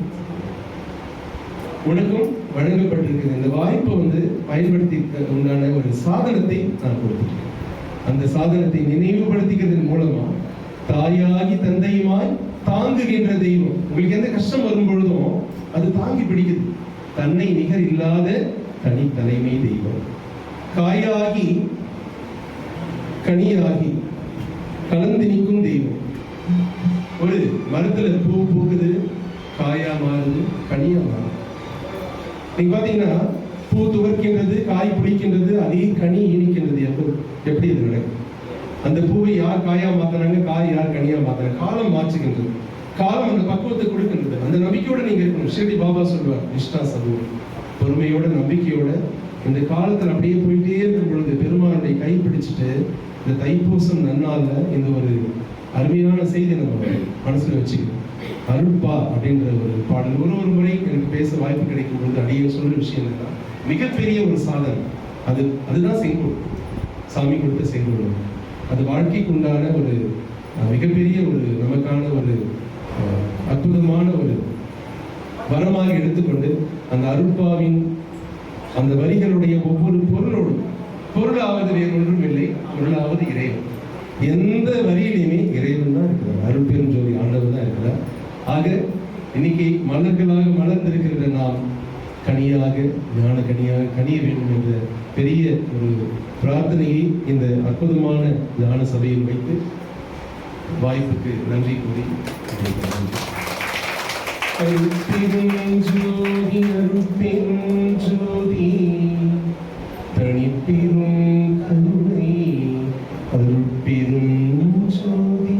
உனக்கும் வழங்கப்பட்டிருக்குது. இந்த வாய்ப்பை வந்து பயன்படுத்தி உண்டான ஒரு சாதனத்தை நான் கொடுத்துருக்கேன். அந்த சாதனத்தை நினைவுபடுத்திக்கிறதன் மூலமா தாயாகி தந்தையுமாய் தாங்குகின்ற தெய்வம். உங்களுக்கு எந்த கஷ்டம் வரும் பொழுதும் அது தாங்கி பிடிக்குது. தன்னை நிகர் இல்லாத தனி தலைமை தெய்வம். காயாகி கனியாகி கலந்து நிற்கும் தெய்வம். ஒரு மரத்துல பூ பூக்குது, காயா மாறுது, கனியா மாறுது. நீங்க பாத்தீங்கன்னா பூ துவர்க்கின்றது, காய் பிடிக்கின்றது, அதே கனி இனிக்கின்றது. எப்படி இது நடக்கும்? அந்த பூவை யார் காயா மாத்தினாங்க, காய் யார் கனியா மாத்தினாங்க. காலம் மாற்றுகின்றது, காலம் அந்த பக்குவத்தை கொடுக்கின்றது. அந்த நம்பிக்கையோட நீங்க இருக்கணும். ஷிரடி பாபா சொல்லுவார், நிஷ்டா சதுர், பொறுமையோட நம்பிக்கையோட இந்த காலத்துல அப்படியே போயிட்டே இருக்கும் பொழுது பெருமானுடைய கை பிடிச்சிட்டு இந்த தைப்பூசம் நன்னால இந்த ஒரு அருமையான செய்தி நம்ம மனசுல வச்சுக்கணும். அருட்பா அப்படின்ற ஒரு பாடல் ஒரு முறை எனக்கு பேச வாய்ப்பு கிடைக்கும் பொழுது அடியே சொல்ற விஷயம் என்னன்னா, மிகப்பெரிய ஒரு சாதனை அதுதான் செங்கோல், சாமி கொடுத்த செங்கோல். அது வாழ்க்கைக்கு உண்டான ஒரு மிகப்பெரிய ஒரு நமக்கான ஒரு அற்புதமான ஒரு வரமாக எடுத்துக்கொண்டு அந்த அருட்பாவின் அந்த வரிகளுடைய ஒவ்வொரு பொருளோடும், பொருளாவது வேறு ஒன்றும் இல்லை, பொருளாவது இறைவன். எந்த வரியிலையுமே இறைவன் தான் இருக்கிறார், அருட்பெரும் ஜோதி ஆண்டவன் தான் இருக்கிறார். ஆக இன்னைக்கு மலர்களாக மலர்ந்திருக்கிற நாம் கனியாக, ஞான கனியாக கனிய வேண்டும் என்ற பெரிய ஒரு பிரார்த்தனையை இந்த அற்புதமான ஞான சபையில் வைத்து வாய்ப்புக்கு நன்றி கூறி அருட்பெரும் ஜோதி அருட்பெரும் ஜோதி தனிப்பெரும் கருணை அருட்பெரும் ஜோதி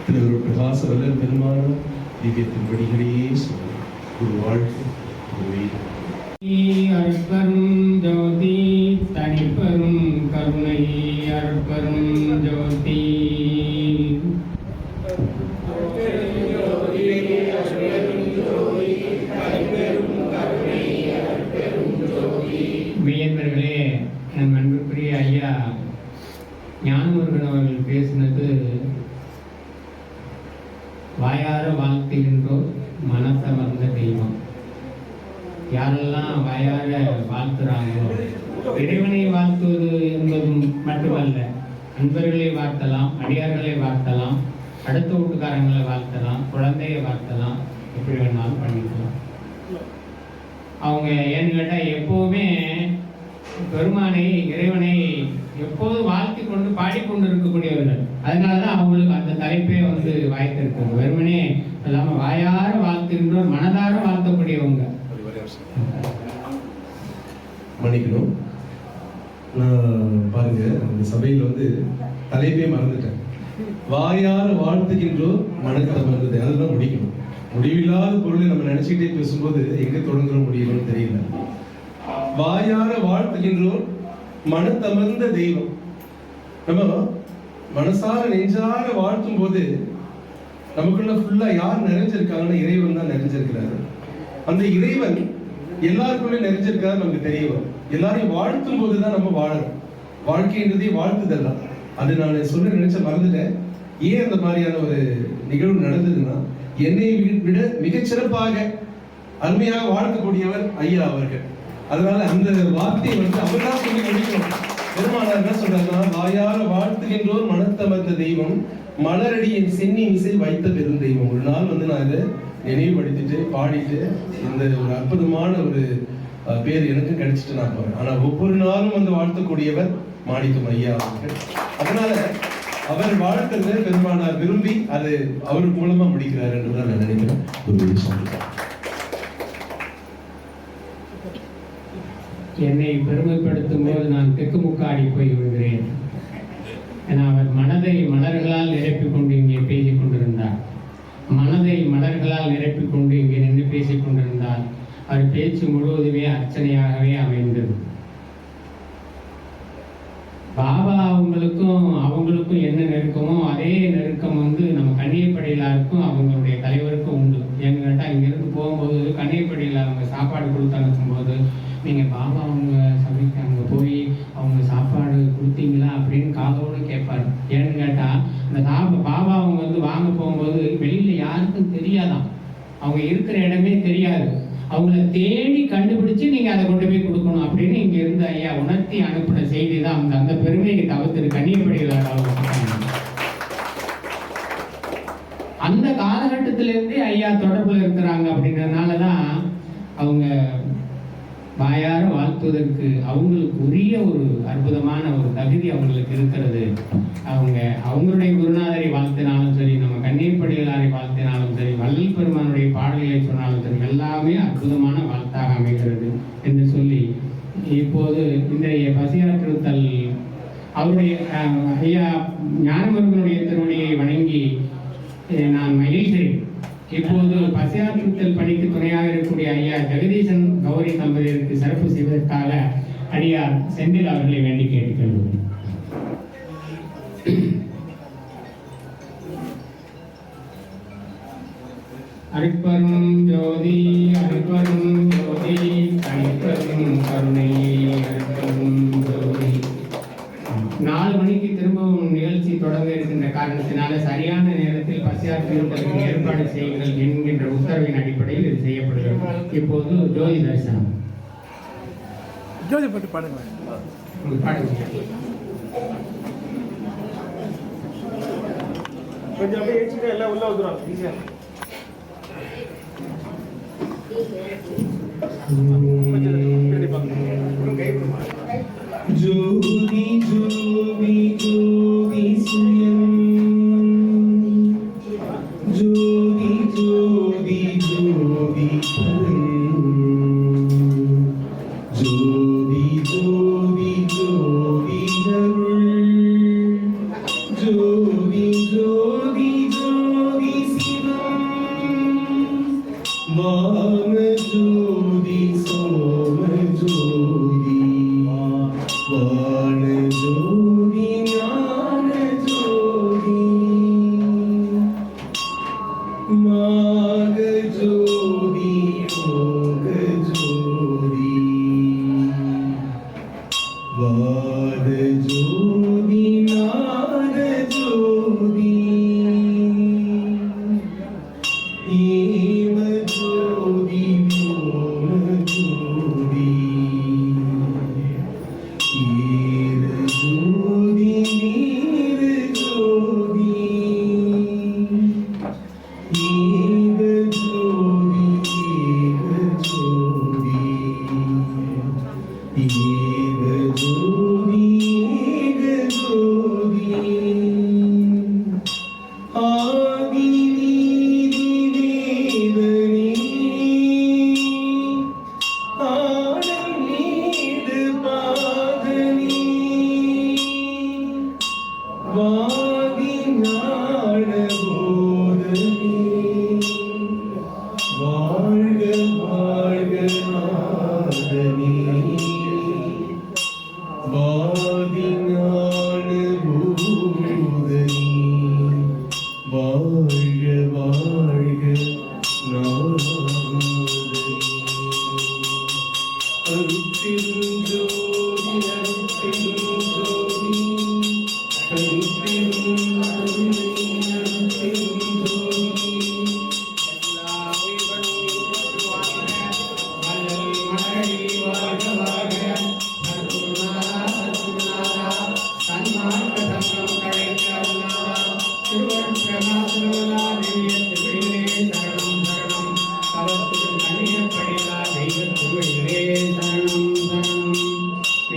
திரு பிரகாச வல்லல் பெருமான் திவ்யத்தின் வழிகளையே சொல்லி குரு வாழ்க்கை அருட்பெரும் ஜோதி தனிப்பெரும் கருணை அருட்பெரும் ஜோதி மெய்யன்பர்களே, என் அன்புக்குரிய ஐயா ஞானமுருகன் அவர்கள் பேசினது வாயார வாழ்த்துகின்றோர் மனசமர்ந்த தெய்வம். யாரெல்லாம் வாயார வாழ்த்துறாங்களோ, இறைவனை வாழ்த்துவது என்பதும் மட்டுமல்ல, அன்பர்களை வாழ்த்தலாம், அடியார்களை வாழ்த்தலாம், அடுத்த வீட்டுக்காரங்களை வாழ்த்தலாம், குழந்தையை வாழ்த்தலாம், எப்படி வேணாலும் பண்ணிக்கலாம். அவங்க ஏன்னு கேட்டால் எப்போவுமே பெருமானை, இறைவனை எப்போதும் வாழ்த்தி கொண்டு பாடிக்கொண்டு இருக்கக்கூடியவர்கள். அதனால தான் அவங்களுக்கு அந்த தலைப்பே வந்து வாய்த்திருக்காங்க. வெறுமனே இல்லாமல் வாயார வாழ்த்துகின்றோர் மனதார வாழ்த்தக்கூடியவங்க. மன்னிக்கணும், நான் பாருங்க அந்த சபையில் வந்து தலைப்பே மறந்துட்டேன். வாயார வாழ்த்துகின்றோர் மனத்தை மறந்தது, அதுதான் முடிக்கணும். முடிவில்லாத பொருளை நம்ம நினைச்சுக்கிட்டே பேசும்போது எங்க தொடங்குற முடியணும்னு தெரியல. வாயார வாழ்த்துகின்றோர் மனத்தமர்ந்த தெய்வம். நம்ம மனசார நெஞ்சார வாழ்த்தும் போது நமக்குள்ள ஃபுல்லா யார் நிறைஞ்சிருக்காங்கன்னா இறைவன் தான் நிறைஞ்சிருக்கிறாரு. அந்த இறைவன் எல்லாருக்குள்ளே நிறைஞ்சிருக்காரு நமக்கு தெரிய வரும். எல்லாரையும் வாழ்த்தும் போதுதான் நம்ம வாழறோம். வாழ்க்கைன்றதே வாழ்த்துதல் தான். அது நான் சொல்ல நினைச்ச மறந்துட்டேன். ஏன் அந்த மாதிரியான ஒரு நிகழ்வு நடந்ததுன்னா, என்னை விட மிகச்சிறப்பாக அருமையாக வாழ்க்கக்கூடியவர் ஐயா அவர்கள். அதனால அந்த வார்த்தையை வந்து அவர் தான் சொல்லி முடிக்கணும். பெருமானார் என்ன சொல்றாருன்னா, வாயார வாழ்த்துகின்றோர் மனத்தமர்ந்த தெய்வம், மலரடியின் சென்னி மிசை வைத்த பெருந்தெய்வம். ஒரு நாள் வந்து நான் இதை நினைவுபடுத்திட்டு பாடிட்டு இந்த ஒரு அற்புதமான ஒரு பேர் எனக்கு கிடைச்சிட்டு நான் போறேன். ஆனா ஒவ்வொரு நாளும் வந்து வாழ்த்தக்கூடியவர் மாணிக்கம் ஐயா அவர்கள். அதனால அவர் வாழ்க்கிறது பெருமானார் விரும்பி அது அவர் மூலமா முடிக்கிறார் என்றுதான் நான் நினைக்கிறேன். என்னை பெருமைப்படுத்தும் போது நான் தெக்குமுக்காடி போய் விடுகிறேன். ஏன்னா அவர் மனதை மலர்களால் நிரப்பிக் கொண்டு இங்கே பேசிக் கொண்டிருந்தார். மனதை மலர்களால் நிரப்பிக் கொண்டு இங்கே நின்று பேசிக் கொண்டிருந்தார். அவர் பேச்சு முழுவதுமே அர்ச்சனையாகவே அமைந்தது. பாபா அவங்களுக்கும் என்ன நெருக்கமோ அதே நெருக்கம் வந்து நம்ம கன்னியப்படியிலாருக்கும் அவங்களுடைய தலைவருக்கும் உண்டு. ஏன்னு கேட்டால் இங்கிருந்து போகும்போது கன்னியப்படியில் அவங்க சாப்பாடு கொடுத்து அனுப்பும்போது, நீங்கள் பாபா அவங்க சபைக்கு அங்கே போய் அவங்க சாப்பாடு கொடுத்தீங்களா அப்படின்னு காதோடு கேட்பார். ஏன்னு கேட்டால் அந்த பாபா அவங்க வந்து வாங்க போகும்போது வெளியில் யாருக்கும் தெரியாதான், அவங்க இருக்கிற இடமே தெரியாது. அவங்கள தேடி கண்டுபிடிச்சு நீங்க அதை கொண்டு போய் கொடுக்கணும் அப்படின்னு இங்க இருந்து ஐயா உணர்த்தி அனுப்பின செய்தி தான் அந்த பெருமையை தவிர்த்து கன்னியப்படியில் அந்த காலகட்டத்திலிருந்தே ஐயா தொடர்புல இருக்கிறாங்க. அப்படின்றதுனாலதான் அவங்க வாயார வாழ்த்துவதற்கு அவங்களுக்கு உரிய ஒரு அற்புதமான ஒரு தகுதி அவங்களுக்கு இருக்கிறது. அவங்களுடைய குருநாதரை வாழ்த்தினாலும் சரி, நம்ம கன்னியப்படிகளாரை வாழ்த்தினாலும் சரி, வள்ளல் பெருமானுடைய பாடல்களை சொன்னாலும் சரி, எல்லாமே அற்புதமான வாழ்த்தாக அமைகிறது என்று சொல்லி, இப்போது இன்றைய பசியாற்றுத்தல் அவருடைய ஐயா ஞானமுருகனுடைய திருவடியை வணங்கி நான் மகிழ்கிறேன். இப்போது பசியாற்றுத்தல் பணிக்கு துணையாக இருக்கக்கூடிய ஐயா ஜெகதீசன் கௌரி தம்பதியருக்கு சிறப்பு செய்வதற்காக அடியார் செந்தில் அவர்களை வேண்டி கேட்டுக்கொள்வோம். அருட்பெரும் ஜோதி அருட்பெரும் ஜோதி தனிப்பெரும் கருணை அருட்பெரும் ஜோதி. 4 மணிக்கு திரும்பவும் நிகழ்ச்சி தொடங்க இருக்கின்ற காரணத்தினால சரியான நேரத்தில் பசியாற்றுவதற்கு ஏற்பாடு செய்யுங்கள் என்கின்ற உத்தரவின் அடிப்படையில் இது செய்யப்படுகிறது. இப்போது ஜோதி தரிசனம். ஜோதி பட்டு பாடுங்க. கொஞ்சம் அப்படியே எல்லாம் உள்ள வந்துடும். ஜோதி ஜோதி ஜோதி சுயம் ஜோதி ஜோதி ஜோதி ஜோதி ஜோதி ஜோதி அருள் ஜோதி ஜோதி ஜோதி சிவம் வாம ஜோதி சோம ஜோதி வாண ஜோதி ஞான ஜோதி மாக ஜோதி யோக ஜோதி வாத ஜோதி நாத ஜோதி ஏவ ஜோதி மோம ஜோதி ஈர ஜோதி நீர ஜோதி ஏக ஜோதி ஏக ஜோதி ஏக ஜோதி ஏக ஜோதி ஆதி நீதி வேதனே ஆடல் நீடு பாதனே வாதி ஞான போதனே வாழ்க வாழ்க நாதனே வாதி ஞான போதனே வாழ்க வாழ்க நாதனே அருட்பெருஞ்சோதி அருட்பெருஞ்சோதி அருட்பெருஞ்சோதி அருட்பெருஞ்சோதி எல்லா உயிர்களும் வாழ்க, வள்ளல் மலரடி வாழ்க வாழ்க. சத்குருநாதா, சத்குருநாதா, சன்மார்க்க சங்கம் தழைக்க அருளாதா. திருவருட்பிரகாசமுல்லா திவ்ய திருவடிகளே சரணம் சரணம். தவத்திரு கண்ணியப்படிலா தெய்வ திருவடிகளே சரணம் சரணம்.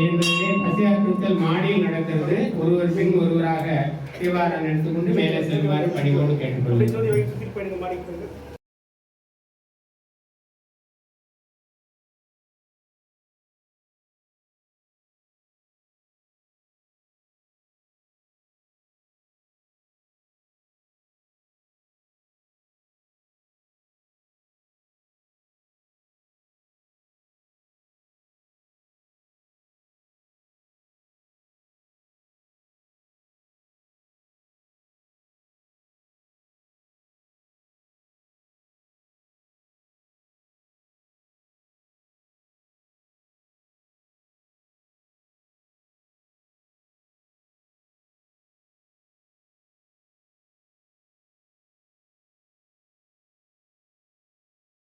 என்பதிலே பசியாற்றுத்தல் மாடியில் நடக்கிறது. ஒருவர் பின் ஒருவராக தீவாரம் எடுத்துக்கொண்டு மேலே செல்வாறு பணிவோடு கேட்டுக்கொள்கிறேன். ஜோதி சுற்றி போயிடுங்க மாடிக்கு